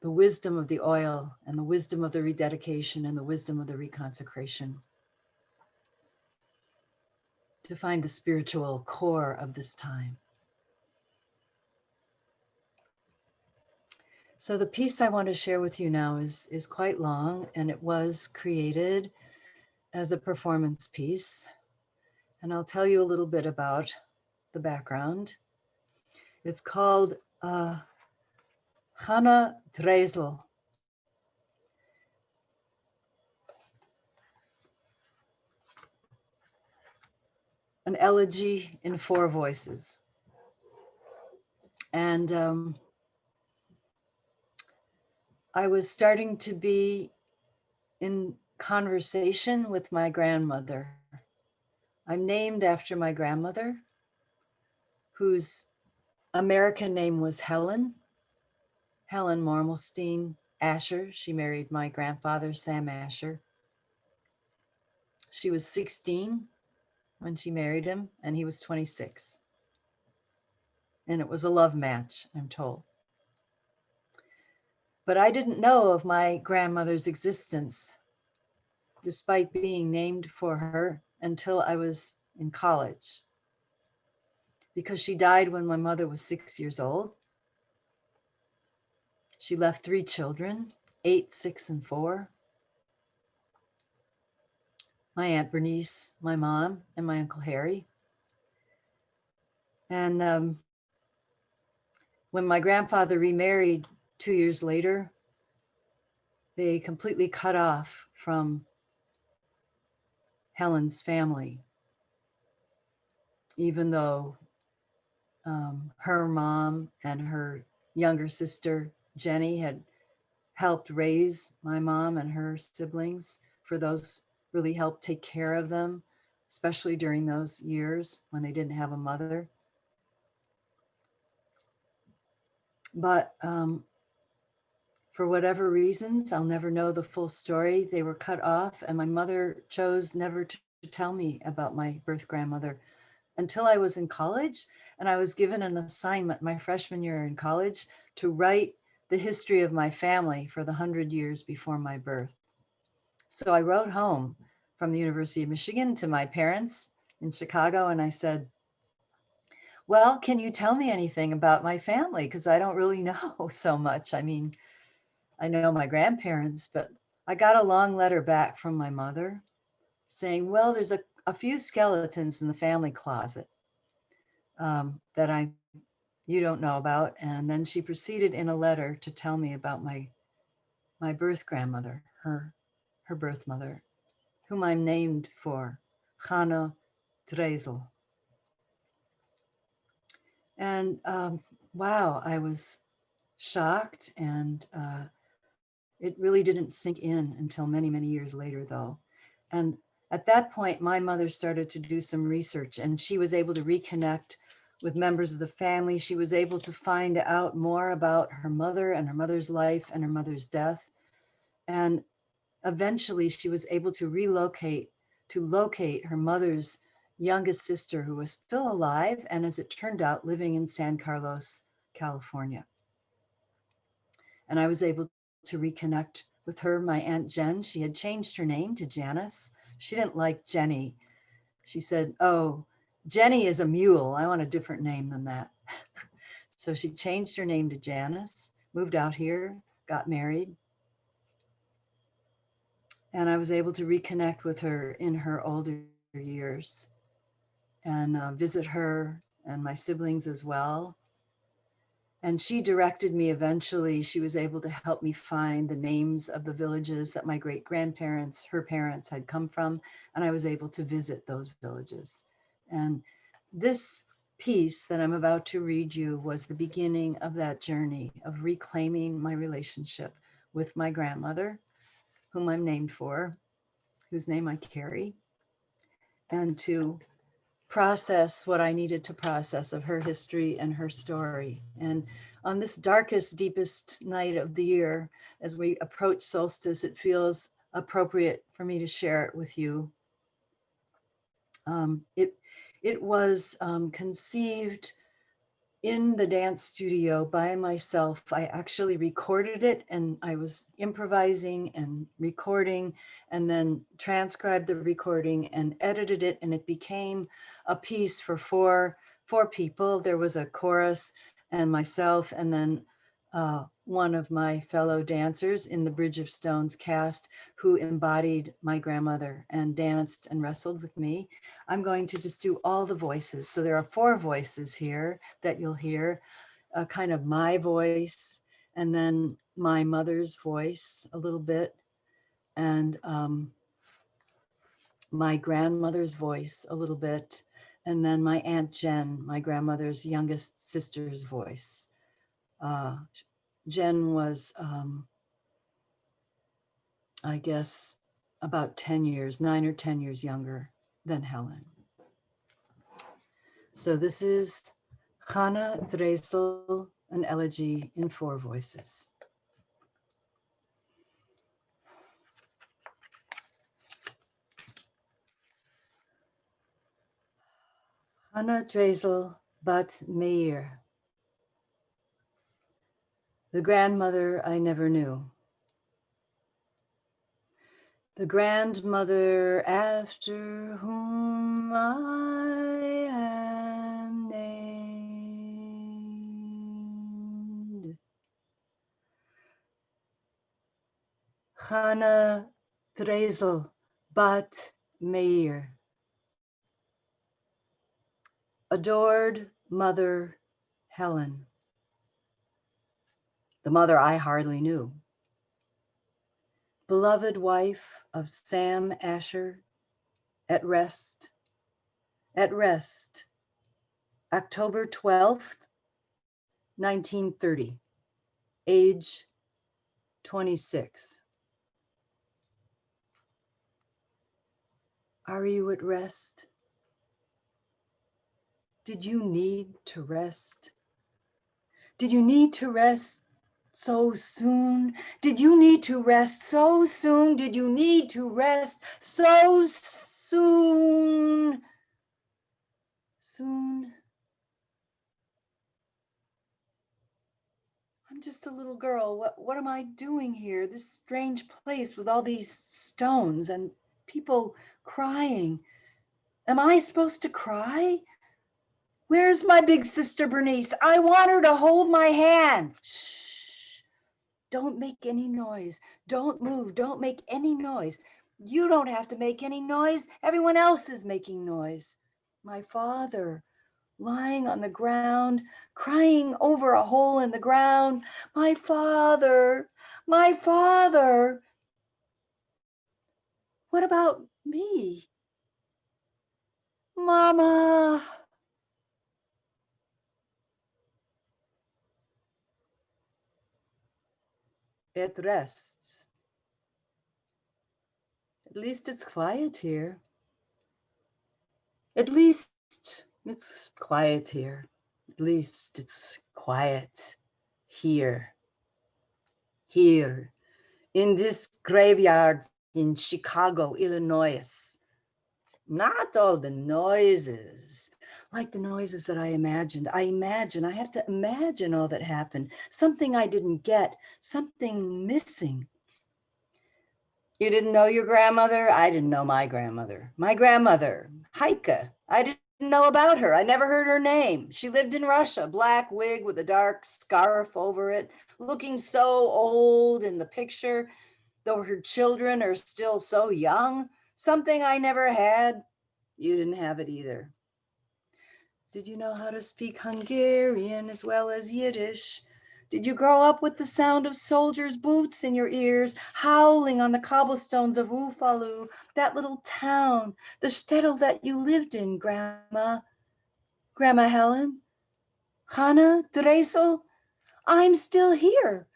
the wisdom of the oil and the wisdom of the rededication and the wisdom of the reconsecration to find the spiritual core of this time. So the piece I want to share with you now is quite long, and it was created as a performance piece. And I'll tell you a little bit about the background. It's called Chana Dresel. An elegy in 4 voices. And I was starting to be in conversation with my grandmother. I'm named after my grandmother, whose American name was Helen Marmelstein Asher. She married my grandfather, Sam Asher. She was 16 when she married him, and he was 26. And it was a love match, I'm told. But I didn't know of my grandmother's existence, despite being named for her, until I was in college, because she died when my mother was 6 years old. She left 3 children, 8, 6, and 4. My Aunt Bernice, my mom, and my Uncle Harry. And when my grandfather remarried 2 years later, they completely cut off from Helen's family, even though her mom and her younger sister, Jenny, had helped raise my mom and her siblings. For those, really helped take care of them, especially during those years when they didn't have a mother. But for whatever reasons, I'll never know the full story, they were cut off, and my mother chose never to tell me about my birth grandmother until I was in college. And I was given an assignment my freshman year in college to write the history of my family for the 100 years before my birth. So I wrote home from the University of Michigan to my parents in Chicago, and I said, well, can you tell me anything about my family? Because I don't really know so much. I mean, I know my grandparents, but I got a long letter back from my mother saying, well, there's a few skeletons in the family closet that I you don't know about. And then she proceeded in a letter to tell me about my birth grandmother, her birth mother, whom I'm named for, Chana Drezel. And wow, I was shocked, and it really didn't sink in until many, many years later, though. And at that point, my mother started to do some research, and she was able to reconnect with members of the family. She was able to find out more about her mother and her mother's life and her mother's death. And eventually she was able to locate her mother's youngest sister, who was still alive, and as it turned out, living in San Carlos, California. And I was able to reconnect with her, my Aunt Jen. She had changed her name to Janice. She didn't like Jenny. She said, "Oh, Jenny is a mule. I want a different name than that." So she changed her name to Janice, moved out here, got married. And I was able to reconnect with her in her older years and visit her and my siblings as well. And she directed me eventually. She was able to help me find the names of the villages that my great grandparents, her parents, had come from. And I was able to visit those villages. And this piece that I'm about to read you was the beginning of that journey of reclaiming my relationship with my grandmother, whom I'm named for, whose name I carry, and to process what I needed to process of her history and her story. And on this darkest, deepest night of the year, as we approach solstice, it feels appropriate for me to share it with you. It was conceived in the dance studio by myself. I actually recorded it, and I was improvising and recording, and then transcribed the recording and edited it, and it became a piece for four people. There was a chorus and myself, and then one of my fellow dancers in the Bridge of Stones cast, who embodied my grandmother and danced and wrestled with me. I'm going to just do all the voices. So there are 4 voices here that you'll hear, kind of my voice, and then my mother's voice a little bit, and my grandmother's voice a little bit, and then my Aunt Jen, my grandmother's youngest sister's voice. Jen was, I guess, about 10 years, 9 or 10 years younger than Helen. So this is Chana Drezel, an elegy in 4 voices. Chana Drezel bat Meir. The grandmother I never knew. The grandmother after whom I am named. Chana Drezel bat Meir. Adored Mother Helen, the mother I hardly knew. Beloved wife of Sam Asher, at rest, October 12th, 1930, age 26. Are you at rest? Did you need to rest? Did you need to rest so soon? Did you need to rest so soon? Did you need to rest so soon? Soon. I'm just a little girl. What am I doing here? This strange place with all these stones and people crying. Am I supposed to cry? Where's my big sister Bernice? I want her to hold my hand. Shh. Don't make any noise. Don't move. Don't make any noise. You don't have to make any noise. Everyone else is making noise. My father lying on the ground, crying over a hole in the ground, my father, my father. What about me? Mama. It rests. At least it's quiet here. At least it's quiet here. At least it's quiet here. Here, in this graveyard in Chicago, Illinois. Not all the noises, like the noises that I imagined. I have to imagine all that happened. Something I didn't get, something missing. You didn't know your grandmother? I didn't know my grandmother. My grandmother, Heike, I didn't know about her. I never heard her name. She lived in Russia, black wig with a dark scarf over it, looking so old in the picture, though her children are still so young. Something I never had. You didn't have it either. Did you know how to speak Hungarian as well as Yiddish? Did you grow up with the sound of soldiers' boots in your ears, howling on the cobblestones of Ufalu, that little town, the shtetl that you lived in, Grandma? Grandma Helen? Hannah? Dresel? I'm still here.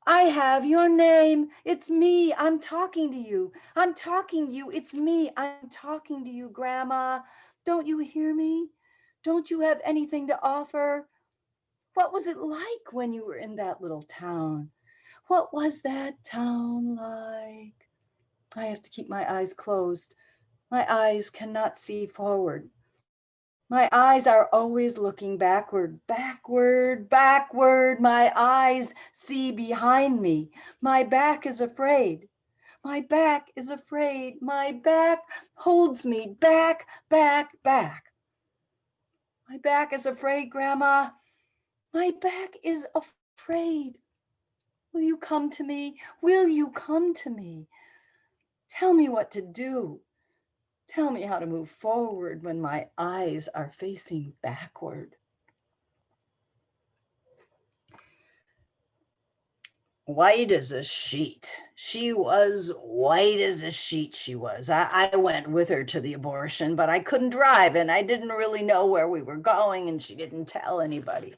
I have your name. It's me. I'm talking to you. I'm talking to you. It's me. I'm talking to you, Grandma. Don't you hear me? Don't you have anything to offer? What was it like when you were in that little town? What was that town like? I have to keep my eyes closed. My eyes cannot see forward. My eyes are always looking backward, backward, backward. My eyes see behind me. My back is afraid. My back is afraid. My back holds me back, back, back. My back is afraid, Grandma. My back is afraid. Will you come to me? Will you come to me? Tell me what to do. Tell me how to move forward when my eyes are facing backward. White as a sheet. She was white as a sheet, she was. I went with her to the abortion, but I couldn't drive and I didn't really know where we were going and she didn't tell anybody.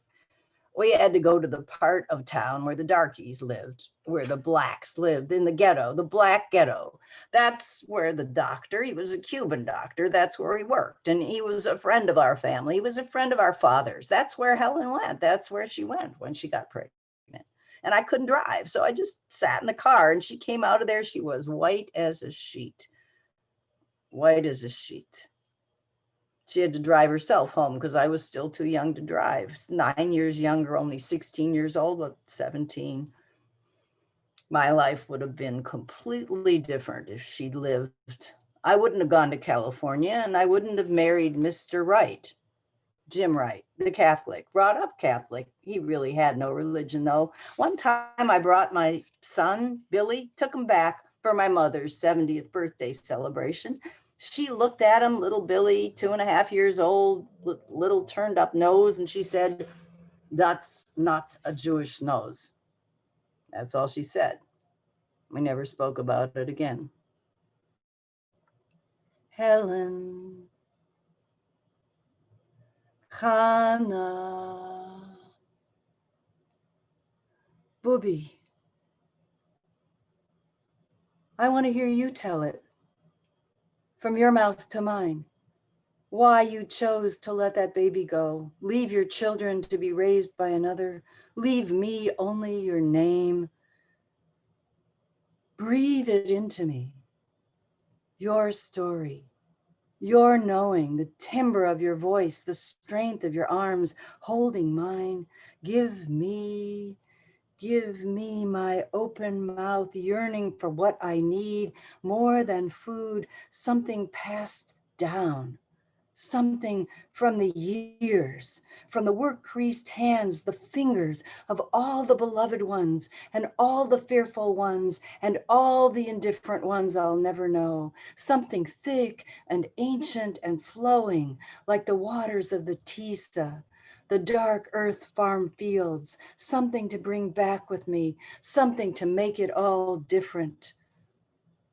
We had to go to the part of town where the darkies lived, where the blacks lived, in the ghetto, the black ghetto. That's where the doctor, he was a Cuban doctor, that's where he worked. And he was a friend of our family. He was a friend of our father's. That's where Helen went. That's where she went when she got pregnant. And I couldn't drive. So I just sat in the car and she came out of there. She was white as a sheet. White as a sheet. She had to drive herself home because I was still too young to drive. 9 years younger, only 16 years old, but 17. My life would have been completely different if she'd lived. I wouldn't have gone to California and I wouldn't have married Mr. Wright, Jim Wright, the Catholic, brought up Catholic. He really had no religion though. One time I brought my son, Billy, took him back for my mother's 70th birthday celebration. She looked at him, little Billy, 2.5 years old, little turned up nose, and she said, "That's not a Jewish nose." That's all she said. We never spoke about it again. Helen, Hannah, Booby. I want to hear you tell it, from your mouth to mine, why you chose to let that baby go, leave your children to be raised by another, leave me only your name. Breathe it into me, your story, your knowing, the timbre of your voice, the strength of your arms holding mine. Give me my open mouth, yearning for what I need more than food, something passed down, something from the years, from the work-creased hands, the fingers of all the beloved ones and all the fearful ones and all the indifferent ones I'll never know, something thick and ancient and flowing like the waters of the Tisa, the dark earth farm fields, something to bring back with me, something to make it all different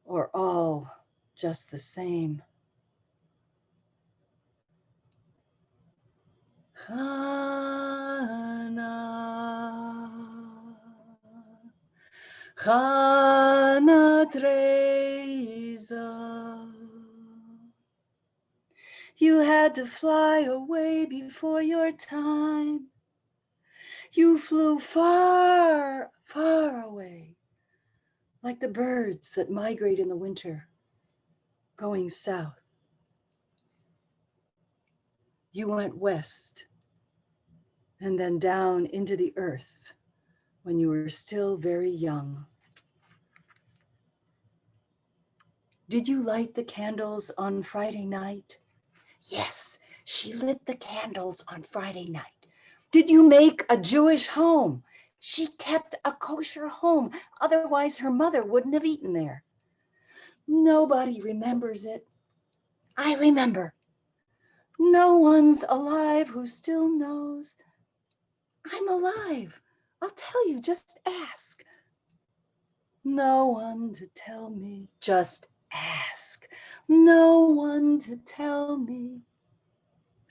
or all just the same. Chana Treza. You had to fly away before your time. You flew far, far away, like the birds that migrate in the winter, going south. You went west and then down into the earth when you were still very young. Did you light the candles on Friday night? Yes, she lit the candles on Friday night. Did you make a Jewish home? She kept a kosher home. Otherwise, her mother wouldn't have eaten there. Nobody remembers it. I remember. No one's alive who still knows. I'm alive. I'll tell you, just ask. No one to tell me, just ask. No one to tell me.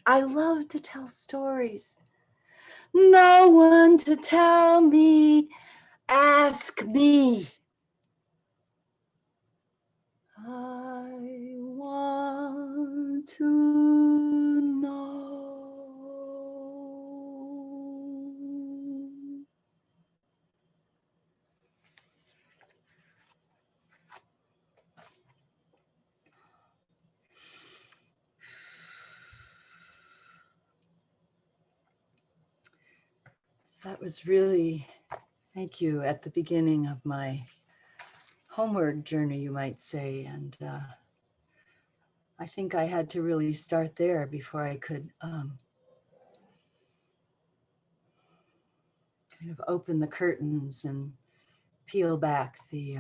I love to tell stories. No one to tell me, ask me. I want to know. That was really, thank you, at the beginning of my homeward journey, you might say. And I think I had to really start there before I could kind of open the curtains and peel back the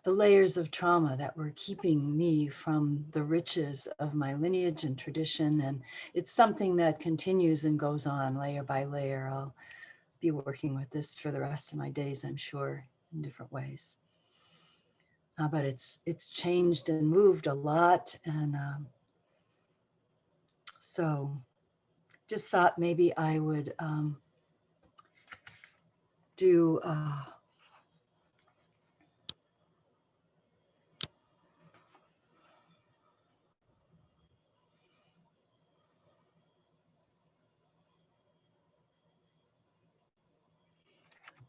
layers of trauma that were keeping me from the riches of my lineage and tradition. And it's something that continues and goes on layer by layer. I'll be working with this for the rest of my days, I'm sure, in different ways. But it's changed and moved a lot. And so just thought maybe I would do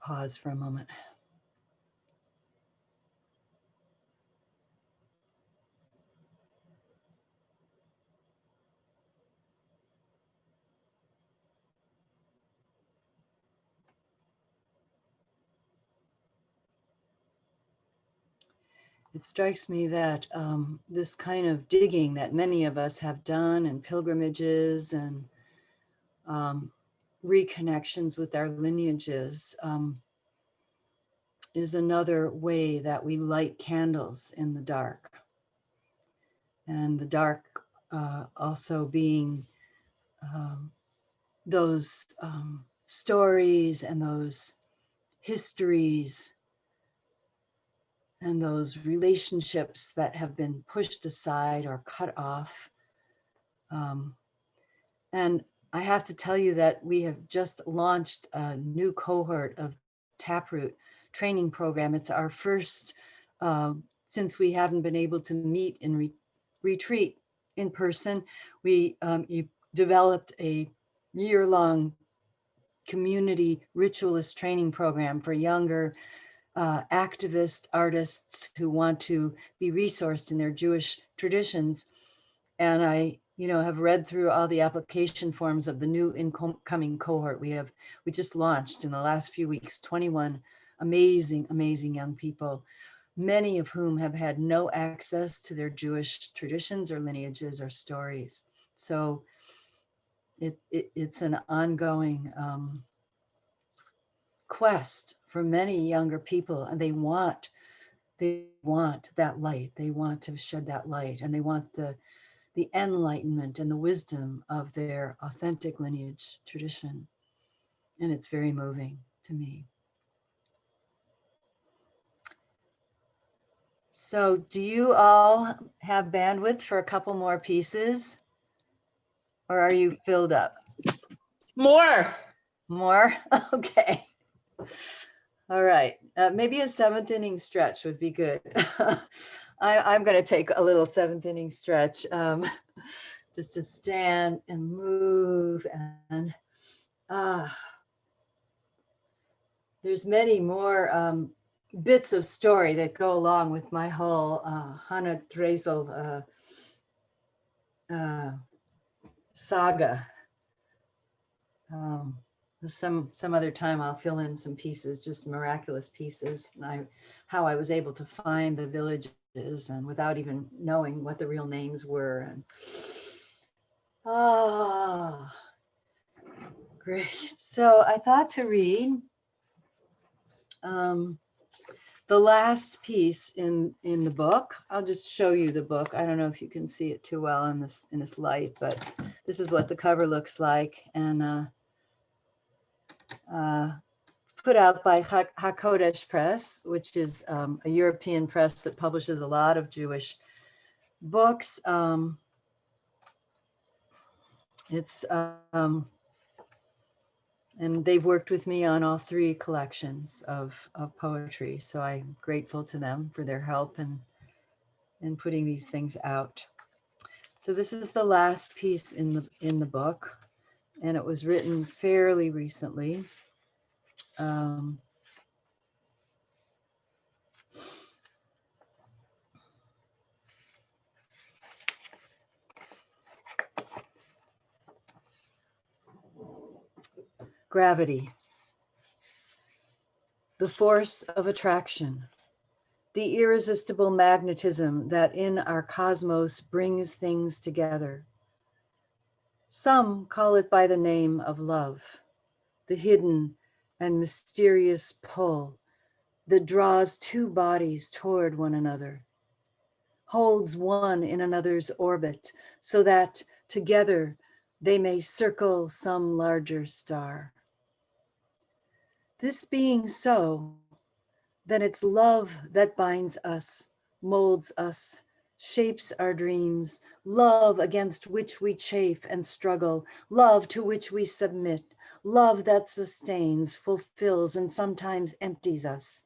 pause for a moment. It strikes me that this kind of digging that many of us have done, and pilgrimages and reconnections with our lineages is another way that we light candles in the dark. And the dark also being those stories and those histories and those relationships that have been pushed aside or cut off. And I have to tell you that we have just launched a new cohort of Taproot training program. It's our first, since we haven't been able to meet and retreat in person. We developed a year-long community ritualist training program for younger activist artists who want to be resourced in their Jewish traditions. And I, have read through all the application forms of the new incoming cohort. We just launched in the last few weeks, 21 amazing, amazing young people, many of whom have had no access to their Jewish traditions or lineages or stories. So it's an ongoing quest for many younger people, and they want that light. They want to shed that light, and they want the enlightenment and the wisdom of their authentic lineage tradition. And it's very moving to me. So do you all have bandwidth for a couple more pieces? Or are you filled up? More. More? Okay. All right. Maybe a seventh inning stretch would be good. I'm going to take a little seventh inning stretch just to stand and move. And there's many more bits of story that go along with my whole Hannah Dresel saga. Some other time I'll fill in some pieces, just miraculous pieces, and how I was able to find the villages and without even knowing what the real names were. And great. So I thought to read the last piece in the book. I'll just show you the book. I don't know if you can see it too well in this light, but this is what the cover looks like. And it's put out by HaKodesh Press, which is a European press that publishes a lot of Jewish books. And they've worked with me on all three collections of poetry. So I'm grateful to them for their help in putting these things out. So this is the last piece in the book, and it was written fairly recently. Gravity, the force of attraction, the irresistible magnetism that in our cosmos brings things together. Some call it by the name of love, the hidden and mysterious pull that draws two bodies toward one another, holds one in another's orbit so that together they may circle some larger star. This being so, then it's love that binds us, molds us, shapes our dreams, love against which we chafe and struggle, love to which we submit, love that sustains, fulfills, and sometimes empties us.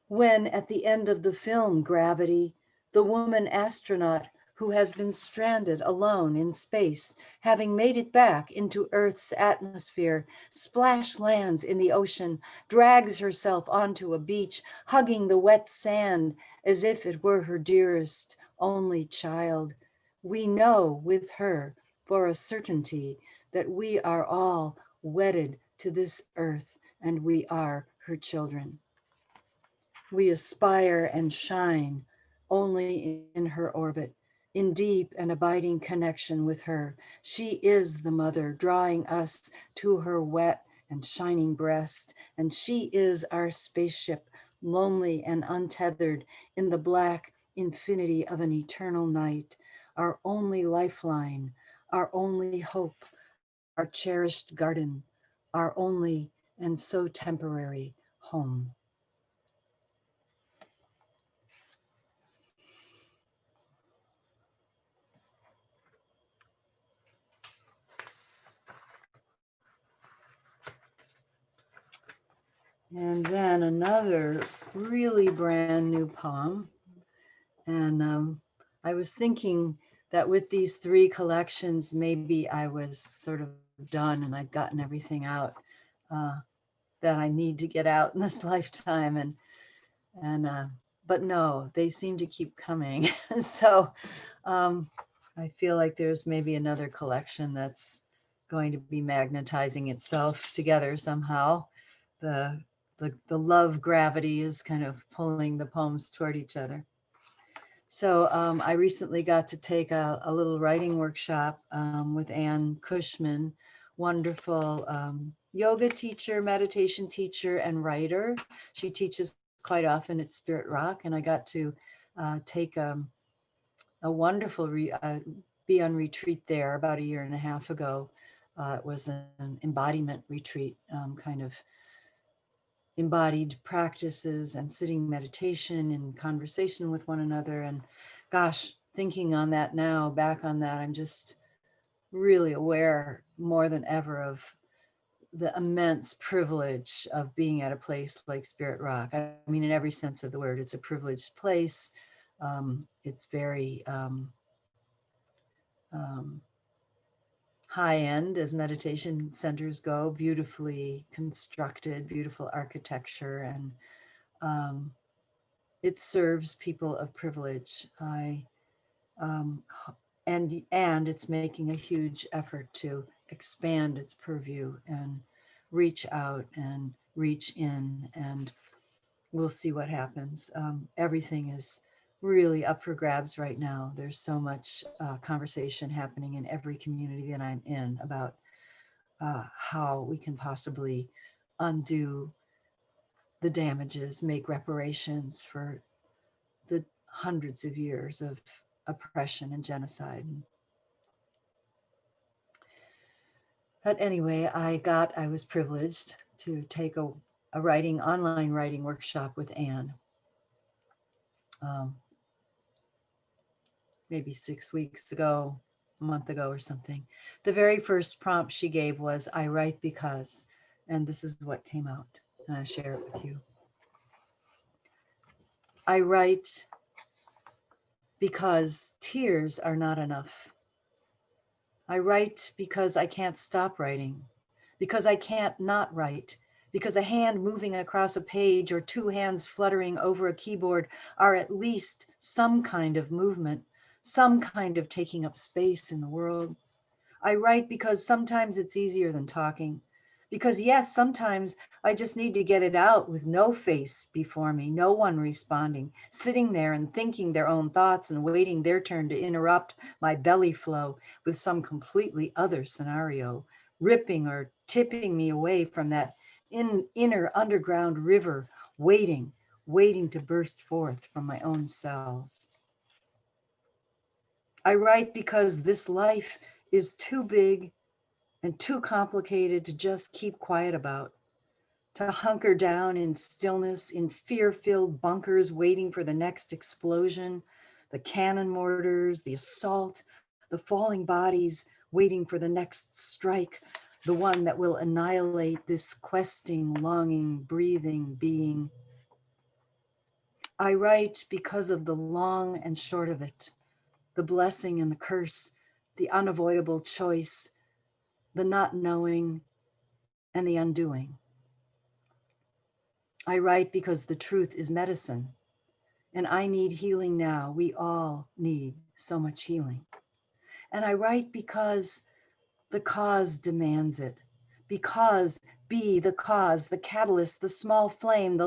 When at the end of the film Gravity, the woman astronaut who has been stranded alone in space, having made it back into Earth's atmosphere, splash lands in the ocean, drags herself onto a beach, hugging the wet sand as if it were her dearest, only child. We know with her for a certainty that we are all wedded to this earth and we are her children. We aspire and shine only in her orbit, in deep and abiding connection with her. She is the mother drawing us to her wet and shining breast, and she is our spaceship, lonely and untethered in the black infinity of an eternal night, our only lifeline, our only hope, our cherished garden, our only and so temporary home. And then another really brand new poem. And I was thinking that with these three collections, maybe I was sort of done and I'd gotten everything out that I need to get out in this lifetime. But no, they seem to keep coming. So I feel like there's maybe another collection that's going to be magnetizing itself together somehow. The the love gravity is kind of pulling the poems toward each other. So I recently got to take a little writing workshop with Ann Cushman, wonderful yoga teacher, meditation teacher, and writer. She teaches quite often at Spirit Rock, and I got to take a wonderful be on retreat there about a year and a half ago. It was an embodiment retreat, kind of embodied practices and sitting meditation and conversation with one another. And gosh, thinking on that now, back on that, I'm just really aware more than ever of the immense privilege of being at a place like Spirit Rock. I mean, in every sense of the word, it's a privileged place. It's very high end as meditation centers go, beautifully constructed, beautiful architecture, and it serves people of privilege. And it's making a huge effort to expand its purview and reach out and reach in, and we'll see what happens. Everything is really up for grabs right now. There's so much conversation happening in every community that I'm in about how we can possibly undo the damages, make reparations for the hundreds of years of oppression and genocide. But anyway, I was privileged to take a online writing workshop with Anne. Maybe 6 weeks ago, a month ago or something. The very first prompt she gave was, I write because, and this is what came out, and I share it with you. I write because tears are not enough. I write because I can't stop writing, because I can't not write, because a hand moving across a page or two hands fluttering over a keyboard are at least some kind of movement, some kind of taking up space in the world. I write because sometimes it's easier than talking. Because yes, sometimes I just need to get it out with no face before me, no one responding, sitting there and thinking their own thoughts and waiting their turn to interrupt my belly flow with some completely other scenario, ripping or tipping me away from that inner underground river, waiting to burst forth from my own cells. I write because this life is too big and too complicated to just keep quiet about, to hunker down in stillness, in fear-filled bunkers waiting for the next explosion, the cannon mortars, the assault, the falling bodies waiting for the next strike, the one that will annihilate this questing, longing, breathing being. I write because of the long and short of it, the blessing and the curse, the unavoidable choice, the not knowing, and the undoing. I write because the truth is medicine, and I need healing now. We all need so much healing. And I write because the cause demands it, because be the cause, the catalyst, the small flame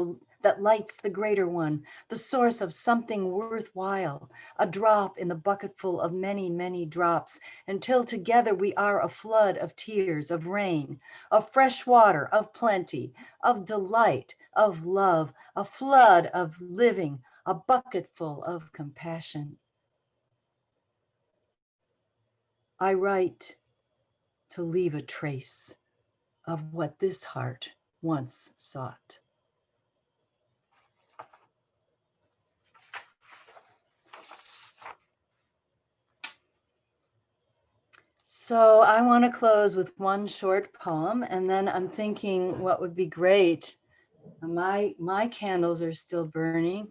that lights the greater one, the source of something worthwhile, a drop in the bucketful of many, many drops, until together we are a flood of tears, of rain, of fresh water, of plenty, of delight, of love, a flood of living, a bucketful of compassion. I write to leave a trace of what this heart once sought. So I want to close with one short poem, and then I'm thinking what would be great. My candles are still burning.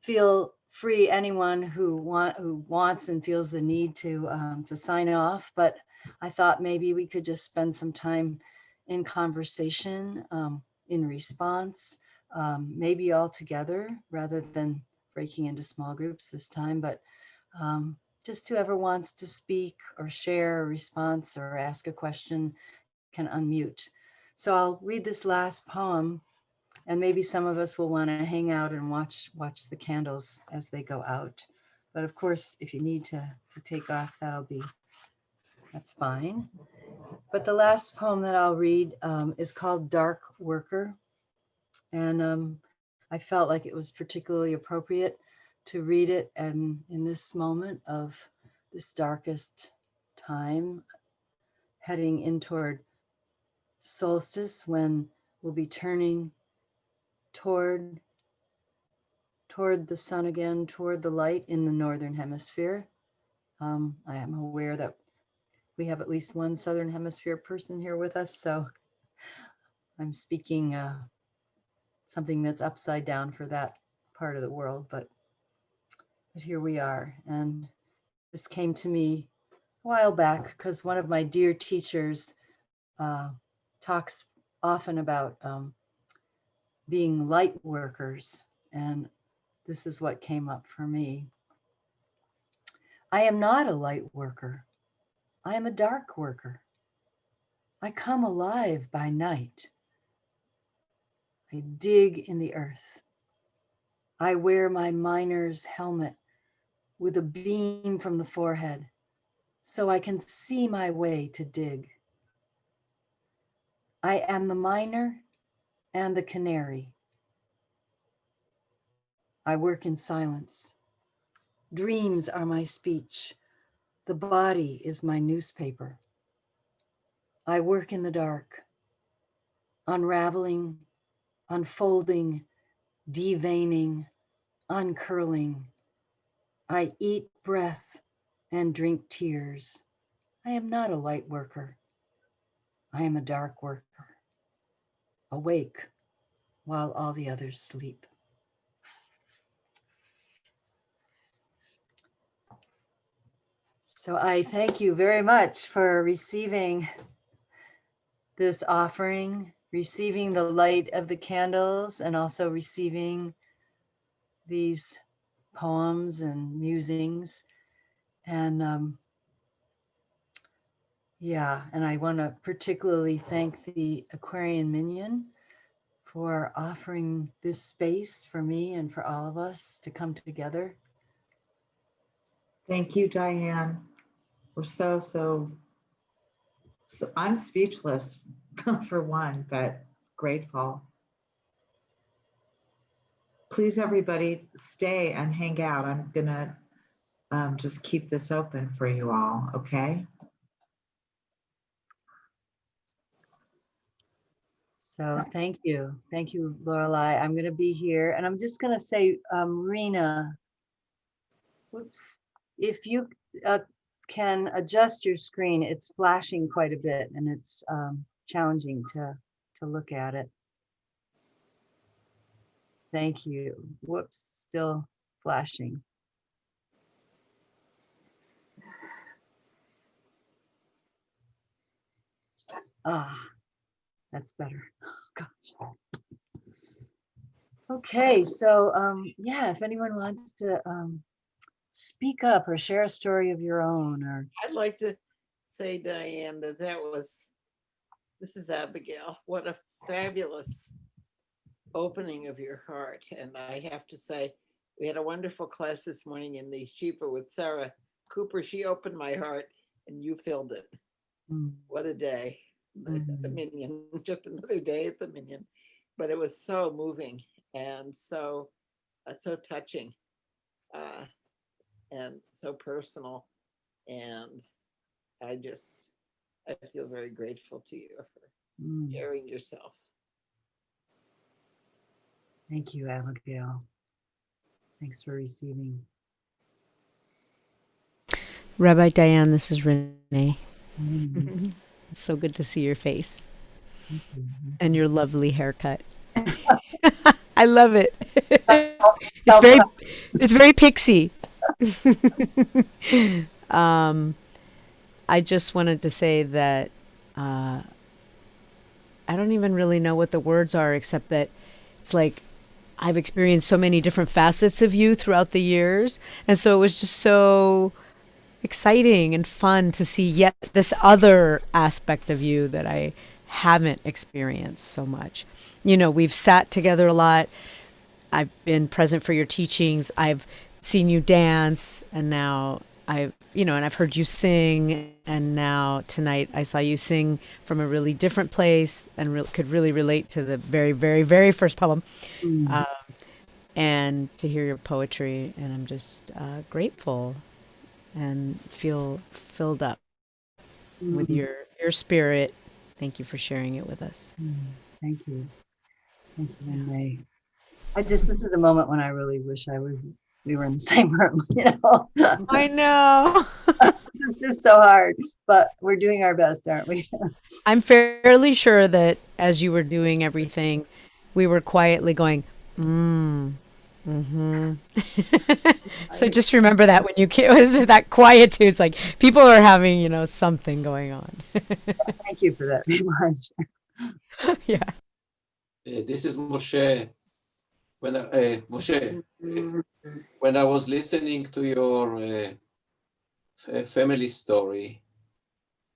Feel free, anyone who wants and feels the need to sign off. But I thought maybe we could just spend some time in conversation, in response, maybe all together rather than breaking into small groups this time. But just whoever wants to speak or share a response or ask a question can unmute. So I'll read this last poem, and maybe some of us will want to hang out and watch the candles as they go out. But of course, if you need to take off, that's fine. But the last poem that I'll read is called Dark Worker. And I felt like it was particularly appropriate to read it and in this moment of this darkest time, heading in toward solstice, when we'll be turning toward the sun again, toward the light in the northern hemisphere. I am aware that we have at least one southern hemisphere person here with us, so I'm speaking something that's upside down for that part of the world, but here we are. And this came to me a while back because one of my dear teachers talks often about being light workers, and this is what came up for me. I am not a light worker. I am a dark worker. I come alive by night. I dig in the earth. I wear my miner's helmet with a beam from the forehead so I can see my way to dig. I am the miner and the canary. I work in silence. Dreams are my speech. The body is my newspaper. I work in the dark, unraveling, unfolding, deveining, uncurling. I eat breath and drink tears. I am not a light worker. I am a dark worker, awake while all the others sleep. So I thank you very much for receiving this offering, receiving the light of the candles, and also receiving these poems and musings. And and I want to particularly thank the Aquarian Minyan for offering this space for me and for all of us to come together. Thank you, Diane. We're so I'm speechless for one, but grateful. Please, everybody, stay and hang out. I'm gonna just keep this open for you all, okay? So thank you, Lorelei. I'm going to be here, and I'm just going to say, Rena, whoops, if you can adjust your screen, it's flashing quite a bit, and it's challenging to look at it. Thank you. Whoops, still flashing. That's better. Oh, gosh. Okay, so if anyone wants to speak up or share a story of your own, or I'd like to say, Diane, this is Abigail. What a fabulous opening of your heart. And I have to say, we had a wonderful class this morning in the yeshiva with Sarah Cooper. She opened my heart and you filled it. What a day. The Minyan, just another day at the Minyan. But it was so moving and so touching and so personal. And I feel very grateful to you for sharing yourself. Thank you, Abigail. Thanks for receiving. Rabbi Diane, this is Renee. It's so good to see your face and your lovely haircut. I love it. It's very pixie. I just wanted to say that I don't even really know what the words are, except that it's like I've experienced so many different facets of you throughout the years. And so it was just so exciting and fun to see yet this other aspect of you that I haven't experienced so much. You know, we've sat together a lot. I've been present for your teachings. I've seen you dance, and now and I've heard you sing, and now tonight I saw you sing from a really different place and could really relate to the very, very, very first poem, Mm. and to hear your poetry. And I'm just grateful and feel filled up with Mm. your spirit. Thank you for sharing it with us. Mm. Thank you. Thank you, Yeah. Renee. This is a moment when I really wish we were in the same room, you know. I know. This is just so hard, but we're doing our best, aren't we? I'm fairly sure that as you were doing everything, we were quietly going, mm-hmm. So just remember that when you was that quietude, it's like people are having, something going on. Thank you for that reminder. Yeah. This is Moshe. When I was listening to your family story,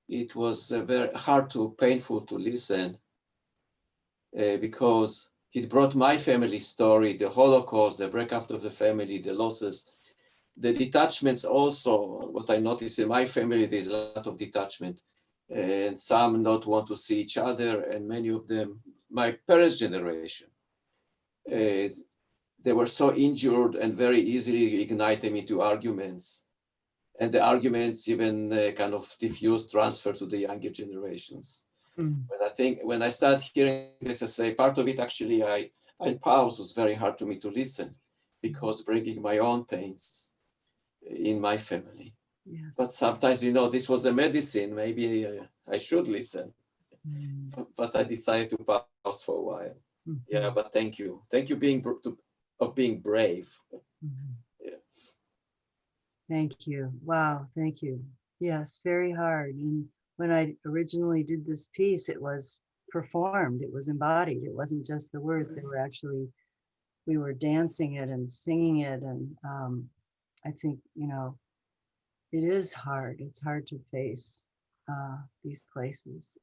it was very hard to painful to listen because it brought my family story, the Holocaust, the breakup of the family, the losses, the detachments also. What I noticed in my family, there's a lot of detachment, and some not want to see each other, and many of them, my parents' generation, they were so injured and very easily ignite them into arguments. And the arguments even kind of diffuse transfer to the younger generations. But when I start hearing this, I say part of it actually, I pause. Was very hard to me to listen because bringing my own pains in my family. Yes. But sometimes, this was a medicine. Maybe I should listen. But I decided to pause for a while. Mm-hmm. Yeah, but thank you. Thank you of being brave. Mm-hmm. Yeah. Thank you. Wow. Thank you. Yes, very hard. And when I originally did this piece, it was performed. It was embodied. It wasn't just the words. They were actually, we were dancing it and singing it. And I think, it is hard. It's hard to face these places.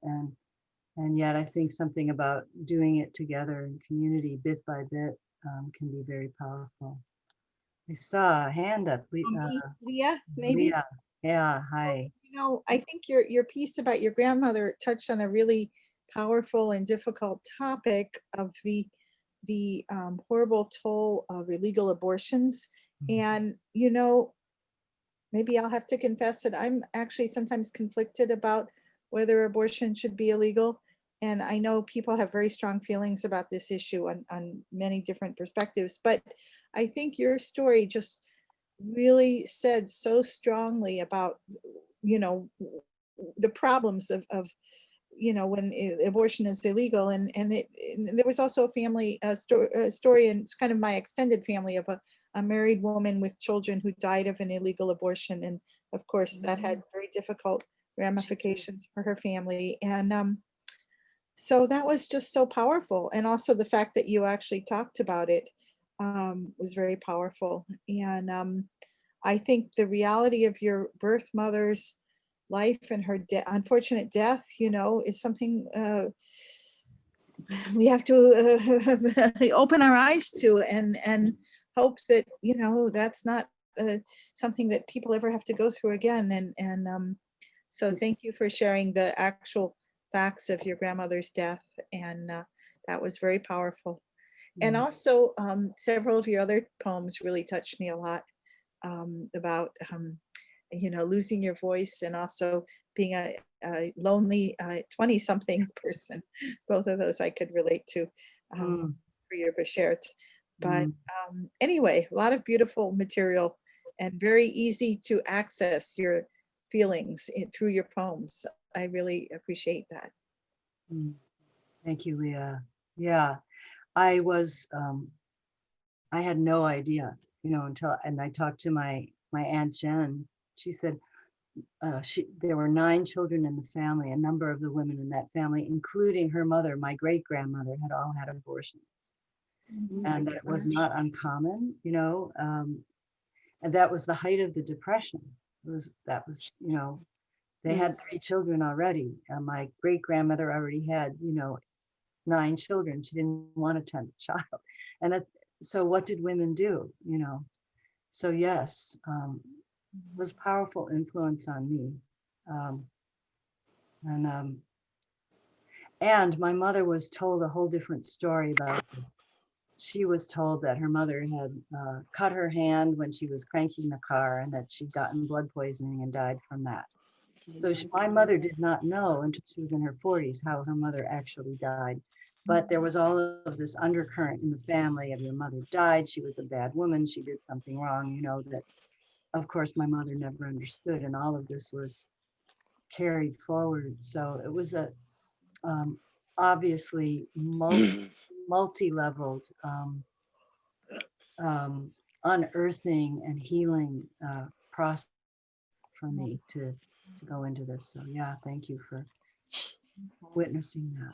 And yet I think something about doing it together in community, bit by bit, can be very powerful. I saw a hand up. Leah, maybe. Leah. Yeah, hi. I think your piece about your grandmother touched on a really powerful and difficult topic of the horrible toll of illegal abortions. And, maybe I'll have to confess that I'm actually sometimes conflicted about whether abortion should be illegal. And I know people have very strong feelings about this issue on many different perspectives, but I think your story just really said so strongly about, the problems of when abortion is illegal. And there was also a family story, and it's kind of my extended family, of a married woman with children who died of an illegal abortion. And of course that had very difficult ramifications for her family. And so that was just so powerful. And also the fact that you actually talked about it was very powerful. And I think the reality of your birth mother's life and her unfortunate death, is something we have to open our eyes to, and hope that, that's not something that people ever have to go through again. And so thank you for sharing the actual facts of your grandmother's death. And that was very powerful. And also several of your other poems really touched me a lot, about losing your voice, and also being a lonely 20-something person. Both of those I could relate to for your Bashert. But anyway, a lot of beautiful material and very easy to access your feelings through your poems. I really appreciate that. Thank you, Leah. Yeah, I had no idea, and I talked to my Aunt Jen. She said there were 9 children in the family. A number of the women in that family, including her mother, my great grandmother, had all had abortions. And that was not uncommon, and that was the height of the Depression. That was They had 3 children already. My great grandmother already had, 9 children. She didn't want a 10th child. And that's, so what did women do, So yes, it was a powerful influence on me. And my mother was told a whole different story about this. She was told that her mother had cut her hand when she was cranking the car and that she'd gotten blood poisoning and died from that. So my mother did not know until she was in her 40s how her mother actually died. But there was all of this undercurrent in the family of your mother died, she was a bad woman, she did something wrong, that of course my mother never understood, and all of this was carried forward. So it was a obviously multi-leveled unearthing and healing process for me to go into this. So yeah, thank you for witnessing that.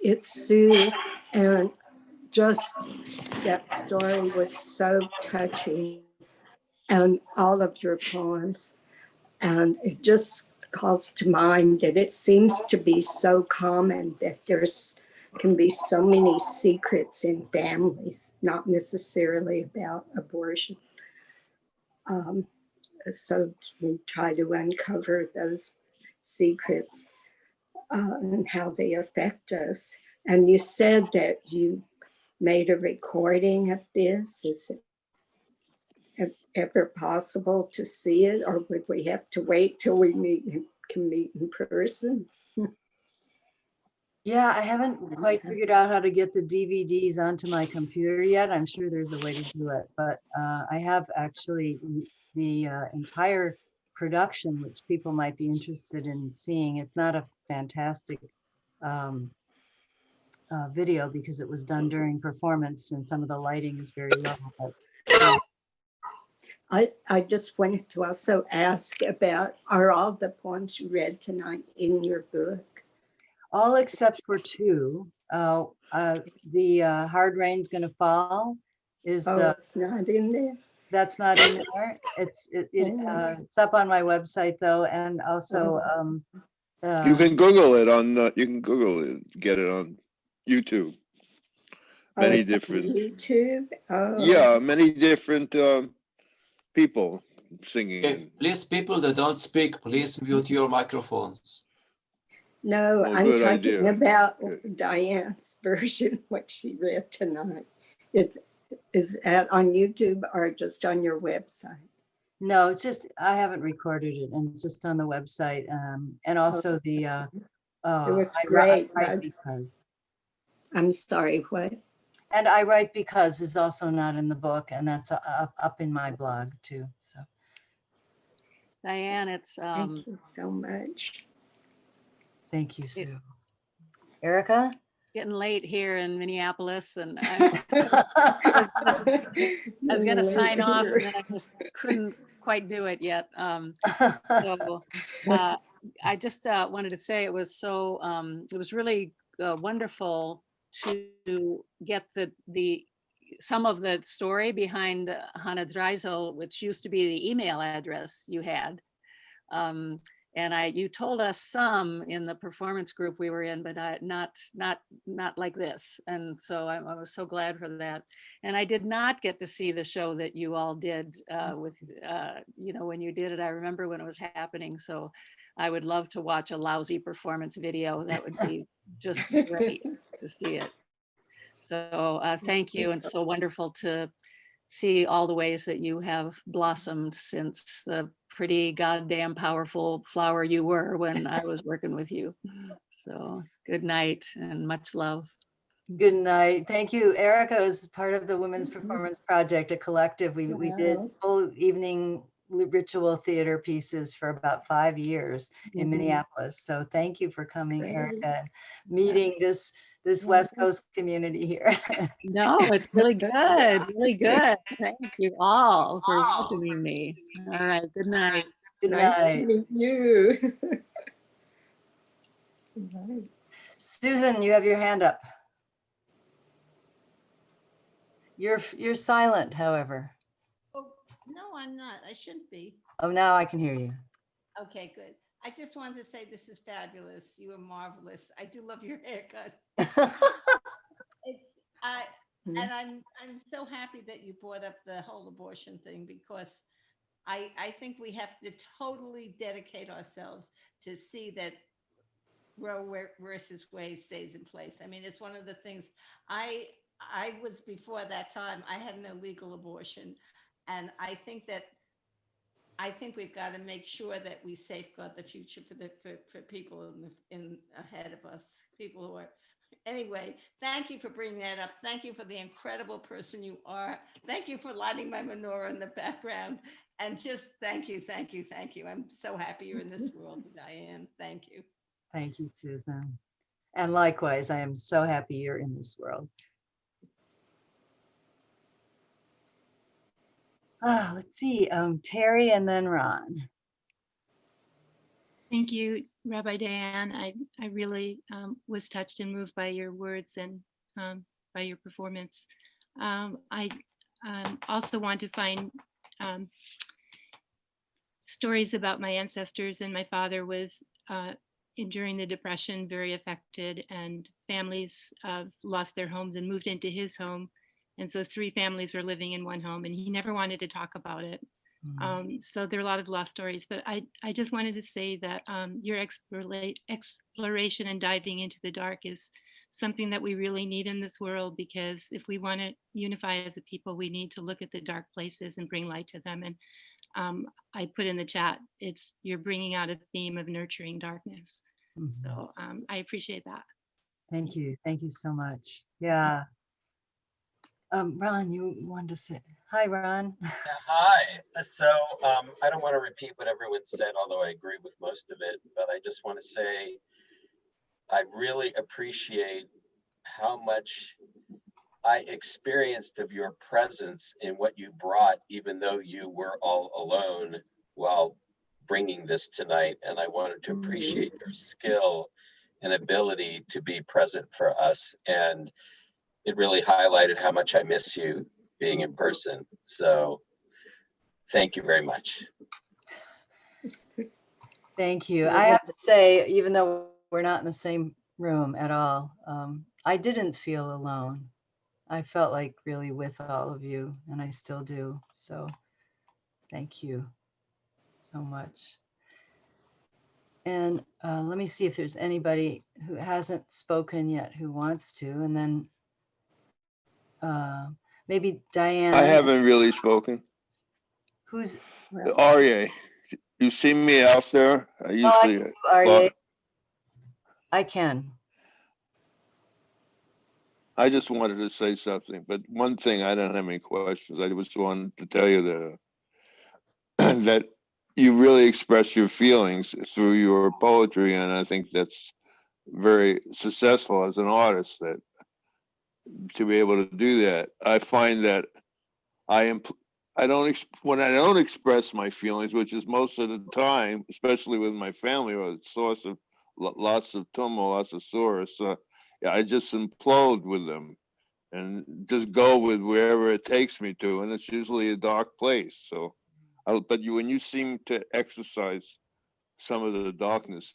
It's Sue, and just that story was so touching, and all of your poems. And it just calls to mind that it seems to be so common that can be so many secrets in families, not necessarily about abortion. So we try to uncover those secrets and how they affect us. And you said that you made a recording of this. Is it ever possible to see it, or would we have to wait till we can meet in person? Yeah, I haven't quite figured out how to get the DVDs onto my computer yet. I'm sure there's a way to do it, but I have actually the entire production, which people might be interested in seeing. It's not a fantastic video because it was done during performance and some of the lighting is very low. But yeah. I just wanted to also ask about, are all the poems you read tonight in your book? All except for 2. The Hard Rain's Gonna Fall is it's not in there. That's not in there. It's up on my website though, and also you can Google it get it on YouTube. Many different YouTube. Yeah, many different people singing. Okay, please, people that don't speak, please mute your microphones. No, I'm talking about Diane's version, what she read tonight. Is that on YouTube or just on your website? No, it's just, I haven't recorded it, and it's just on the website. And also the it was great. I Write Because. I'm sorry, what? And I Write Because is also not in the book, and that's up in my blog too. So Diane, it's thank you so much. Thank you, Sue. Erica? It's getting late here in Minneapolis, and I was going to sign off, and then I just couldn't quite do it yet. So I just wanted to say it was so, it was really wonderful to get some of the story behind Hannah Dreisel, which used to be the email address you had. And you told us some in the performance group we were in, but not like this. And so I was so glad for that. And I did not get to see the show that you all did with, when you did it. I remember when it was happening. So I would love to watch a lousy performance video. That would be just great to see it. So thank you. And so wonderful to see all the ways that you have blossomed since the pretty goddamn powerful flower you were when I was working with you. So good night and much love. Good night. Thank you. Erica is part of the Women's Performance Project, a collective. We did full evening ritual theater pieces for about 5 years in Minneapolis. So thank you for coming, Erica, and meeting this West Coast community here. No, it's really good. Really good. Thank you all for welcoming me. All right. Good night. Good nice night. to meet you. Susan, you have your hand up. You're silent, however. Oh, no, I'm not. I shouldn't be. Oh, now I can hear you. Okay, good. I just wanted to say this is fabulous. You are marvelous. I do love your haircut. It's, and I'm so happy that you brought up the whole abortion thing, because I think we have to totally dedicate ourselves to see that Roe versus Wade stays in place. I mean, it's one of the things I was, before that time, I had an illegal abortion. And I think we've got to make sure that we safeguard the future for people in ahead of us, people who are. Anyway, thank you for bringing that up. Thank you for the incredible person you are. Thank you for lighting my menorah in the background. And just thank you, thank you, thank you. I'm so happy you're in this world, Diane. Thank you. Thank you, Susan. And likewise, I am so happy you're in this world. Let's see, Terry and then Ron. Thank you, Rabbi Diane. I really was touched and moved by your words and by your performance. I also want to find stories about my ancestors, and my father was during the Depression very affected, and families lost their homes and moved into his home. And so 3 families were living in one home, and he never wanted to talk about it. So there are a lot of lost stories, but I just wanted to say that your exploration and diving into the dark is something that we really need in this world, because if we want to unify as a people, we need to look at the dark places and bring light to them. And I put in the chat, you're bringing out a theme of nurturing darkness. So I appreciate that. Thank you. Thank you so much. Yeah. Ron, you wanted to say, hi, Ron. Hi. So I don't want to repeat what everyone said, although I agree with most of it, but I just want to say I really appreciate how much I experienced of your presence in what you brought, even though you were all alone while bringing this tonight. And I wanted to appreciate your skill and ability to be present for us. And it really highlighted how much I miss you being in person. So thank you very much. Thank you. I have to say, even though we're not in the same room at all, I didn't feel alone. I felt like really with all of you, and I still do. So thank you so much. And let me see if there's anybody who hasn't spoken yet who wants to, and then maybe Diane. I haven't really spoken. Who's? Aryeh. You see me out there? I usually. Oh, I see you, Aryeh. I can. I just wanted to say something, but one thing, I don't have any questions. I just wanted to tell you that that you really express your feelings through your poetry, and I think that's very successful as an artist, that to be able to do that. I find that when I don't express my feelings, which is most of the time, especially with my family, or a source of lots of tumult, lots of sores. I just implode with them and just go with wherever it takes me to, and it's usually a dark place. So, but when you seem to exercise some of the darkness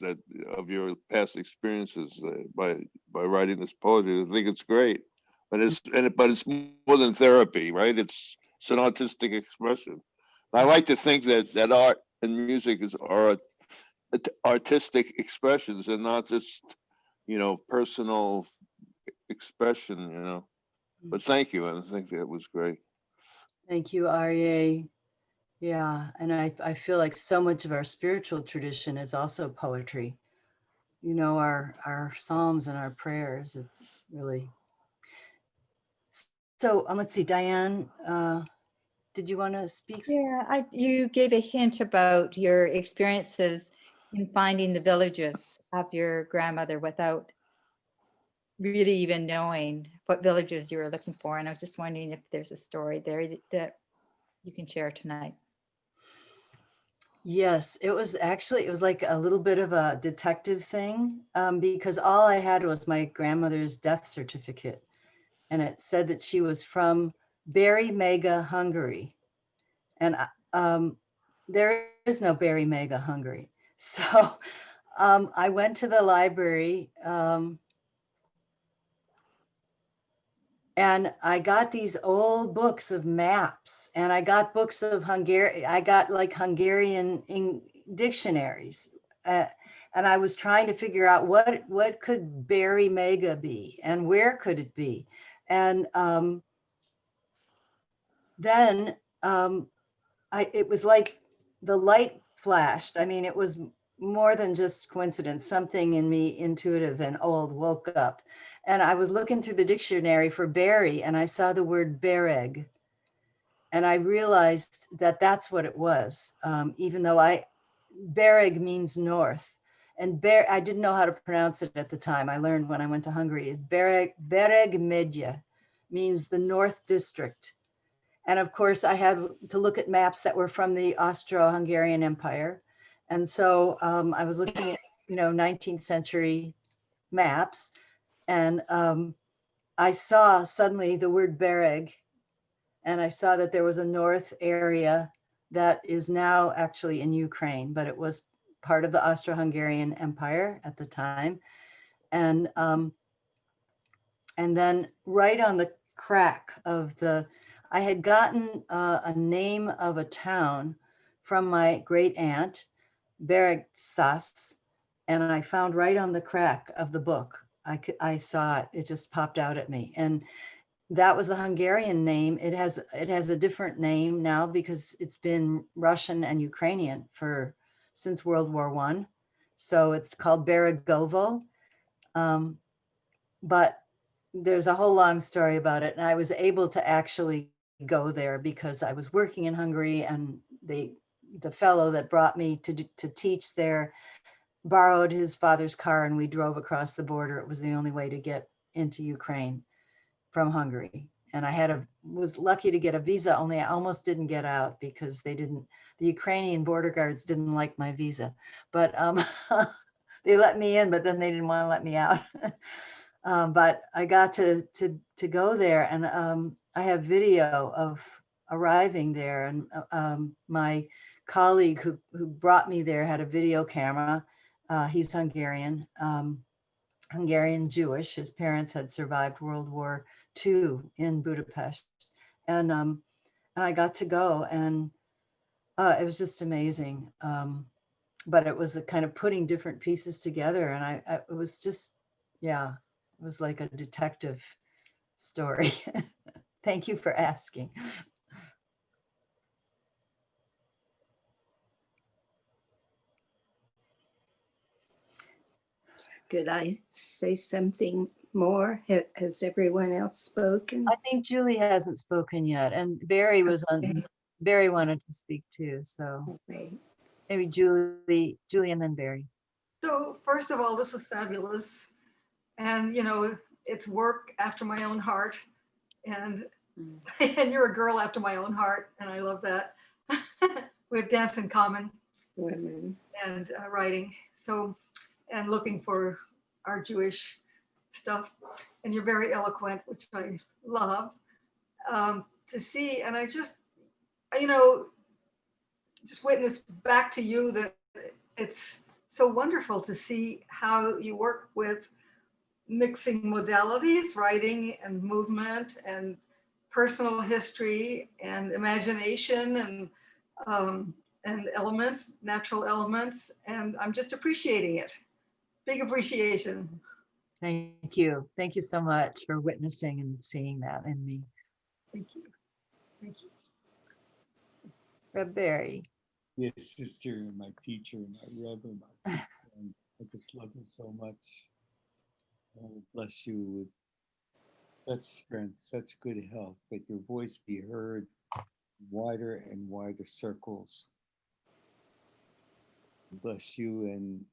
of your past experiences by writing this poetry, I think it's great. But it's more than therapy, right? It's an artistic expression. I like to think that art and music are artistic expressions and not just, personal expression, But thank you, and I think that was great. Thank you, Aryeh. Yeah, and I feel like so much of our spiritual tradition is also poetry. Our psalms and our prayers. It's really. So let's see, Diane, did you want to speak? Yeah, you gave a hint about your experiences in finding the villages of your grandmother without really even knowing what villages you were looking for. And I was just wondering if there's a story there that you can share tonight. Yes, it was like a little bit of a detective thing, because all I had was my grandmother's death certificate. And it said that she was from Bari Mega, Hungary. And there is no Berry Mega Hungary. So I went to the library and I got these old books of maps, and I got books of Hungarian. I got like Hungarian dictionaries, and I was trying to figure out what could Berry Mega be and where could it be, and then it was like the light flashed. I mean, it was more than just coincidence. Something in me, intuitive and old, woke up. And I was looking through the dictionary for berry, and I saw the word bereg. And I realized that that's what it was, even though bereg means north. And I didn't know how to pronounce it at the time. I learned when I went to Hungary. Is bereg Medya, means the North District. And of course, I had to look at maps that were from the Austro-Hungarian Empire. And so I was looking at, 19th century maps. And I saw suddenly the word Bereg. And I saw that there was a north area that is now actually in Ukraine, but it was part of the Austro-Hungarian Empire at the time. And then right on the crack of I had gotten a name of a town from my great aunt, Beregsas, and I found right on the crack of the book. I saw it. It just popped out at me, and that was the Hungarian name. It has a different name now because it's been Russian and Ukrainian since World War I. So it's called Beregovo, but there's a whole long story about it. And I was able to actually go there because I was working in Hungary, and the fellow that brought me to teach there borrowed his father's car, and we drove across the border. It was the only way to get into Ukraine from Hungary. And I was lucky to get a visa, only I almost didn't get out because the Ukrainian border guards didn't like my visa, but they let me in, but then they didn't want to let me out. But I got to go there, and I have video of arriving there, and my colleague who brought me there had a video camera. He's Hungarian, Hungarian Jewish. His parents had survived World War II in Budapest, and I got to go, and it was just amazing. But it was a kind of putting different pieces together, and it was just, yeah. It was like a detective story. Thank you for asking. Could I say something more? Has everyone else spoken? I think Julie hasn't spoken yet, and Barry Barry wanted to speak too. So maybe Julie, and then Barry. So first of all, this was fabulous. And, it's work after my own heart, and you're a girl after my own heart, and I love that. We have dance in common, women, and writing. So, and looking for our Jewish stuff, and you're very eloquent, which I love to see. And I just, just witness back to you that it's so wonderful to see how you work with mixing modalities, writing and movement and personal history and imagination and elements, natural elements. And I'm just appreciating it. Big appreciation. Thank you. Thank you so much for witnessing and seeing that in me. Thank you. Thank you. Reb Barry. Yes, sister, my teacher, my Rebbe, my teacher, and I just love you so much. Oh, bless you with such strength, such good health, that your voice be heard in wider and wider circles. Bless you and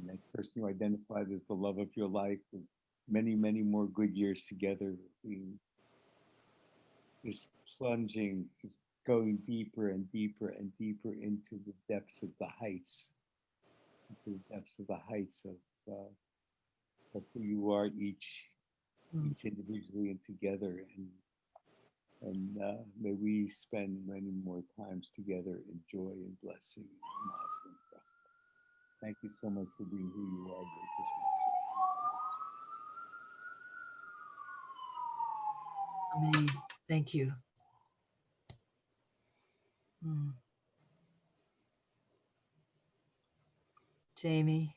that person you identified as the love of your life, with many, many more good years together, being just plunging, just going deeper and deeper and deeper into the depths of the heights, of who you are each individually and together. And And may we spend many more times together in joy and blessing and lasting prosperity. Thank you so much for being who you are. Amen. Thank you. Jamie.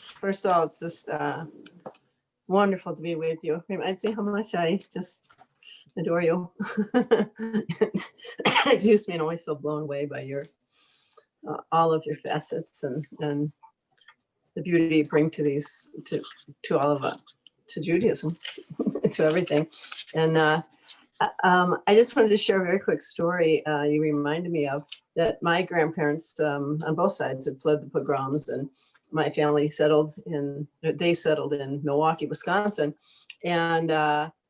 First of all, it's just wonderful to be with you. Reminds me how much I just adore you. Excuse me, I'm always so blown away by your all of your facets and the beauty you bring to these to all of us, to Judaism, to everything. And I just wanted to share a very quick story you reminded me of, that my grandparents on both sides had fled the pogroms, and my family settled in Milwaukee, Wisconsin. And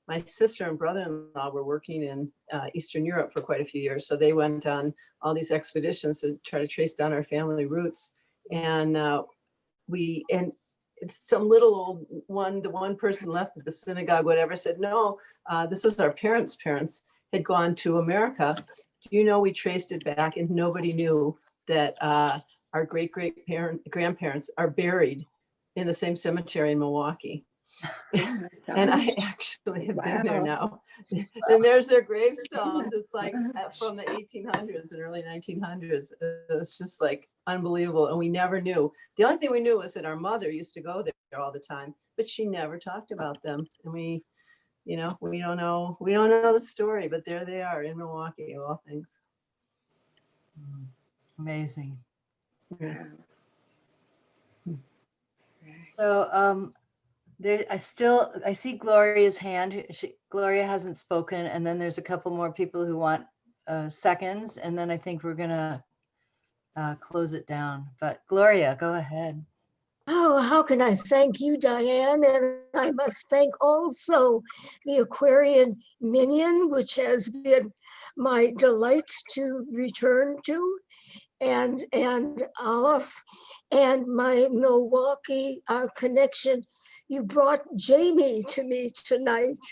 my sister and brother-in-law were working in Eastern Europe for quite a few years. So they went on all these expeditions to try to trace down our family roots. And some little old one, the one person left at the synagogue, whatever, said, no, this was our parents' had gone to America. Do you know, we traced it back and nobody knew that our grandparents are buried in the same cemetery in Milwaukee. And I actually have been there now. And there's their gravestones. It's like from the 1800s and early 1900s. It's just like unbelievable. And we never knew. The only thing we knew was that our mother used to go there all the time, but she never talked about them. And we don't know the story, but there they are in Milwaukee, of all things. Amazing. So I see Gloria's hand. Gloria hasn't spoken, and then there's a couple more people who want seconds, and then I think we're gonna close it down. But Gloria, go ahead. Oh, how can I thank you, Diane? And I must thank also the Aquarian Minyan, which has been my delight to return to, and Aleph, and my Milwaukee connection. You brought Jamie to me tonight.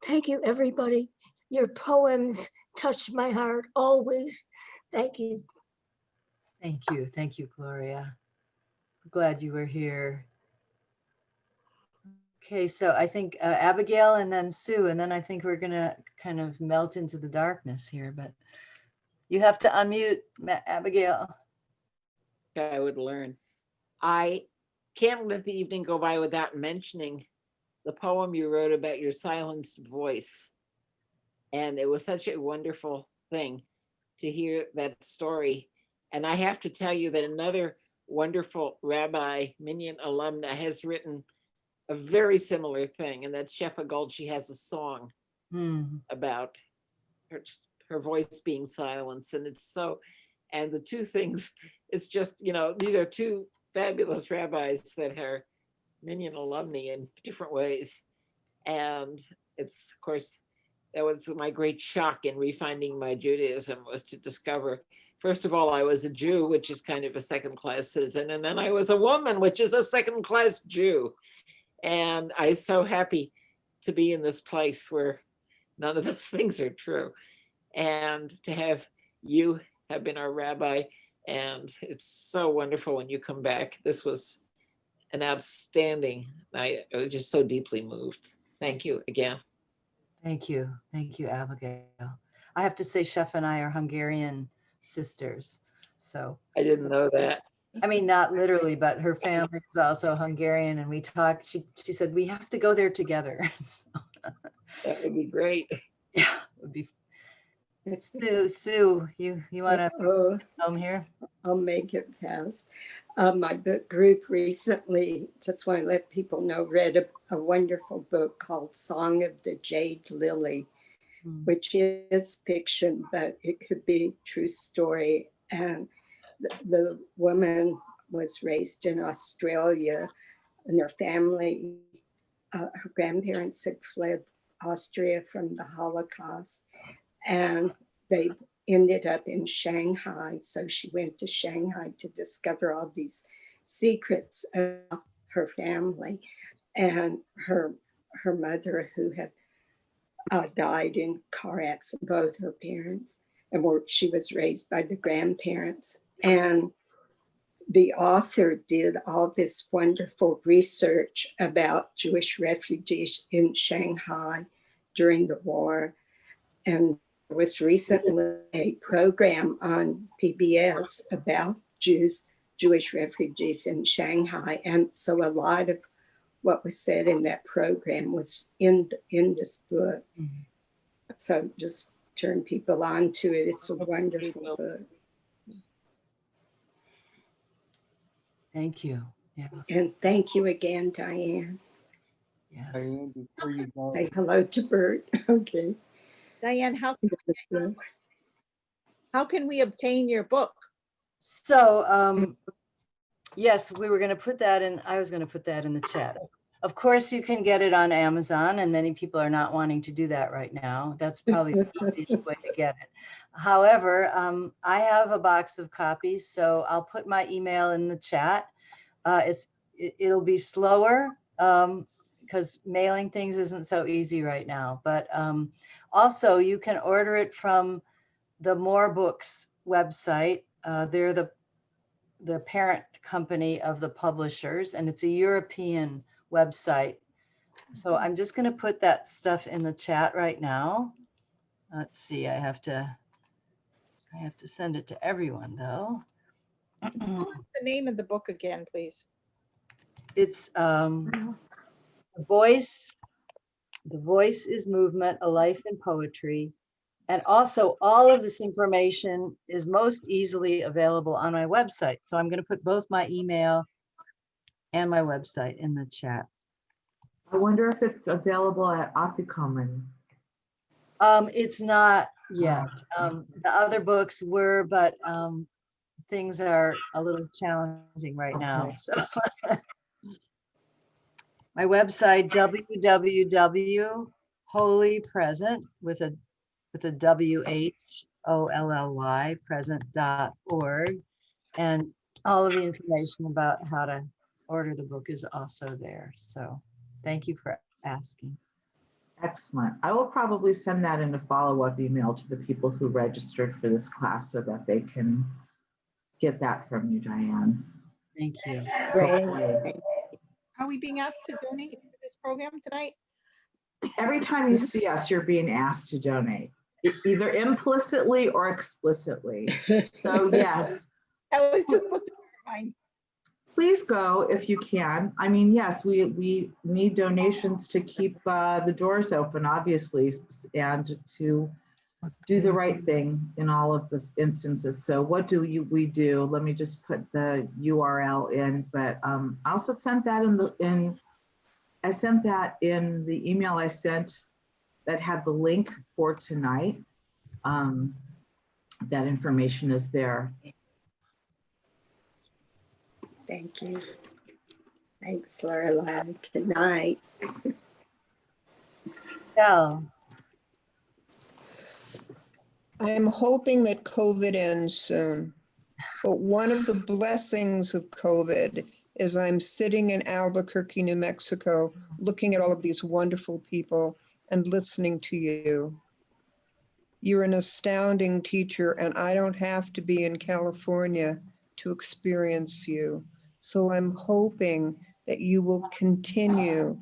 Thank you, everybody. Your poems touch my heart always. Thank you. Thank you. Thank you, Gloria. Glad you were here. Okay, so I think Abigail and then Sue, and then I think we're gonna kind of melt into the darkness here, but you have to unmute, Abigail. I would learn. I can't let the evening go by without mentioning the poem you wrote about your silenced voice. And it was such a wonderful thing to hear that story. And I have to tell you that another wonderful Rabbi Minyan alumna has written a very similar thing, and that's Shefa Gold. She has a song about her voice being silenced, and it's so, and the two things, it's just, these are two fabulous rabbis that are Minyan alumni in different ways. And it's, of course, that was my great shock in refinding my Judaism, was to discover, first of all, I was a Jew, which is kind of a second-class citizen. And then I was a woman, which is a second-class Jew. And I'm so happy to be in this place where none of those things are true. And to have you have been our rabbi. And it's so wonderful when you come back. This was an outstanding night. I was just so deeply moved. Thank you again. Thank you. Thank you, Abigail. I have to say, Chef and I are Hungarian sisters. So I didn't know that. I mean, not literally, but her family is also Hungarian, and we talked. She said we have to go there together. So, that would be great. Yeah, it would be. Sue, you want to come here? I'll make it fast. My book group recently, just want to let people know, read a wonderful book called Song of the Jade Lily, which is fiction, but it could be true story. And the woman was raised in Australia, and her family, her grandparents had fled Austria from the Holocaust, and they ended up in Shanghai. So she went to Shanghai to discover all these secrets of her family. And her mother, who had died in car accident, both her parents, and she was raised by the grandparents. And the author did all this wonderful research about Jewish refugees in Shanghai during the war. And there was recently a program on PBS about Jewish refugees in Shanghai. And so a lot of what was said in that program was in this book. Mm-hmm. So just turn people on to it. It's a wonderful book. Thank you. Yeah. And thank you again, Diane. Yes. Diane, before you go, Say hello to Bert. Okay. Diane, how can we obtain your book? So, yes, we were going to put that in. I was going to put that in the chat. Of course, you can get it on Amazon, and many people are not wanting to do that right now. That's probably the easiest way to get it. However, I have a box of copies, so I'll put my email in the chat. It'll be slower because mailing things isn't so easy right now. But also, you can order it from the More Books website. They're the parent company of the publishers, and it's a European website. So I'm just going to put that stuff in the chat right now. Let's see, I have to send it to everyone though. What's the name of the book again, please? It's The Voice is Movement, A Life in Poetry. And also all of this information is most easily available on my website. So I'm going to put both my email and my website in the chat. I wonder if it's available at Afikomen. It's not yet. The other books were, but things are a little challenging right now. So my website, www.holypresent with a WHOLLY present.org, and all of the information about how to order the book is also there. So thank you for asking. Excellent. I will probably send that in a follow-up email to the people who registered for this class so that they can get that from you, Diane. Thank you. Are we being asked to donate to this program tonight? Every time you see us, you're being asked to donate, either implicitly or explicitly. So yes. I was just supposed to remind. Please go if you can. I mean, yes, we need donations to keep the doors open, obviously, and to do the right thing in all of this instances. So what do we do? Let me just put the URL in, but I also sent that I sent that in the email I sent that had the link for tonight. That information is there. Thank you. Thanks, Lorelai. Good night. Yeah. I'm hoping that COVID ends soon. But one of the blessings of COVID is I'm sitting in Albuquerque, New Mexico, looking at all of these wonderful people and listening to you. You're an astounding teacher, and I don't have to be in California to experience you. So I'm hoping that you will continue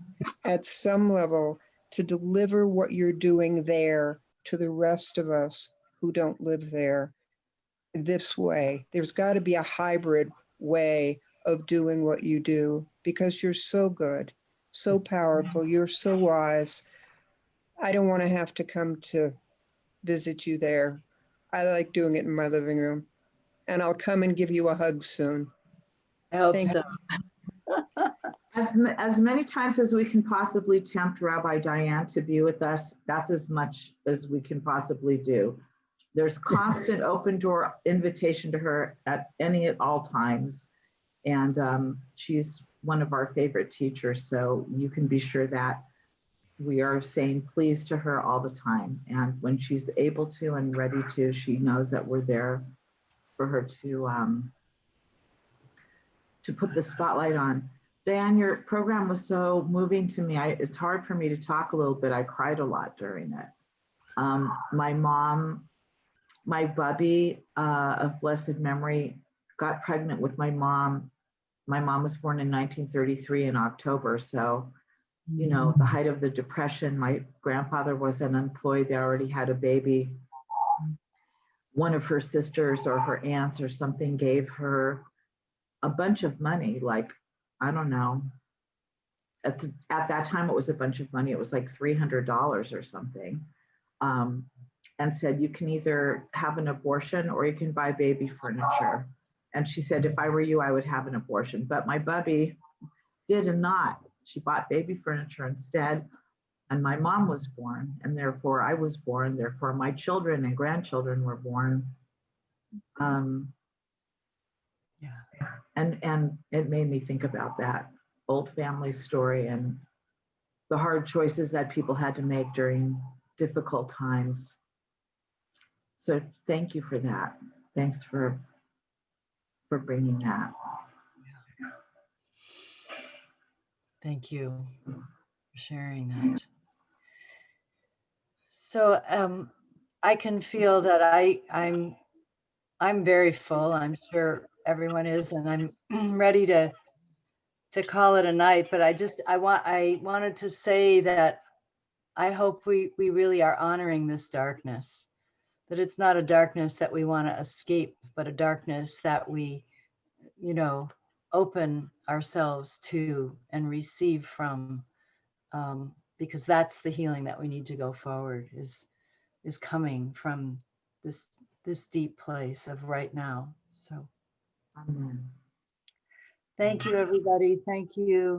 at some level to deliver what you're doing there to the rest of us who don't live there this way. There's got to be a hybrid way of doing what you do because you're so good, so powerful, you're so wise. I don't want to have to come to visit you there. I like doing it in my living room, and I'll come and give you a hug soon. I hope Thank so. As many times as we can possibly tempt Rabbi Diane to be with us, that's as much as we can possibly do. There's constant open door invitation to her at all times. And she's one of our favorite teachers. So you can be sure that we are saying please to her all the time. And when she's able to and ready to, she knows that we're there for her to put the spotlight on. Diane, your program was so moving to me. It's hard for me to talk a little bit. I cried a lot during it. My mom, my bubby of blessed memory, got pregnant with my mom. My mom was born in 1933 in October. So, you know, the height of the Depression, my grandfather was unemployed. They already had a baby. One of her sisters or her aunts or something gave her a bunch of money, like, I don't know. At that time, it was a bunch of money. It was like $300 or something. And said, you can either have an abortion or you can buy baby furniture. And she said, if I were you, I would have an abortion. But my bubby did not. She bought baby furniture instead. And my mom was born, and therefore I was born. Therefore, my children and grandchildren were born. And it made me think about that old family story and the hard choices that people had to make during difficult times. So thank you for that. Thanks for bringing that. Thank you for sharing that. So I can feel that I'm very full. I'm sure everyone is, and I'm ready to call it a night. But I wanted to say that I hope we really are honoring this darkness, that it's not a darkness that we want to escape, but a darkness that we, you know, open ourselves to and receive from, because that's the healing that we need to go forward, is coming from this deep place of right now. So Amen. thank you, everybody. Thank you.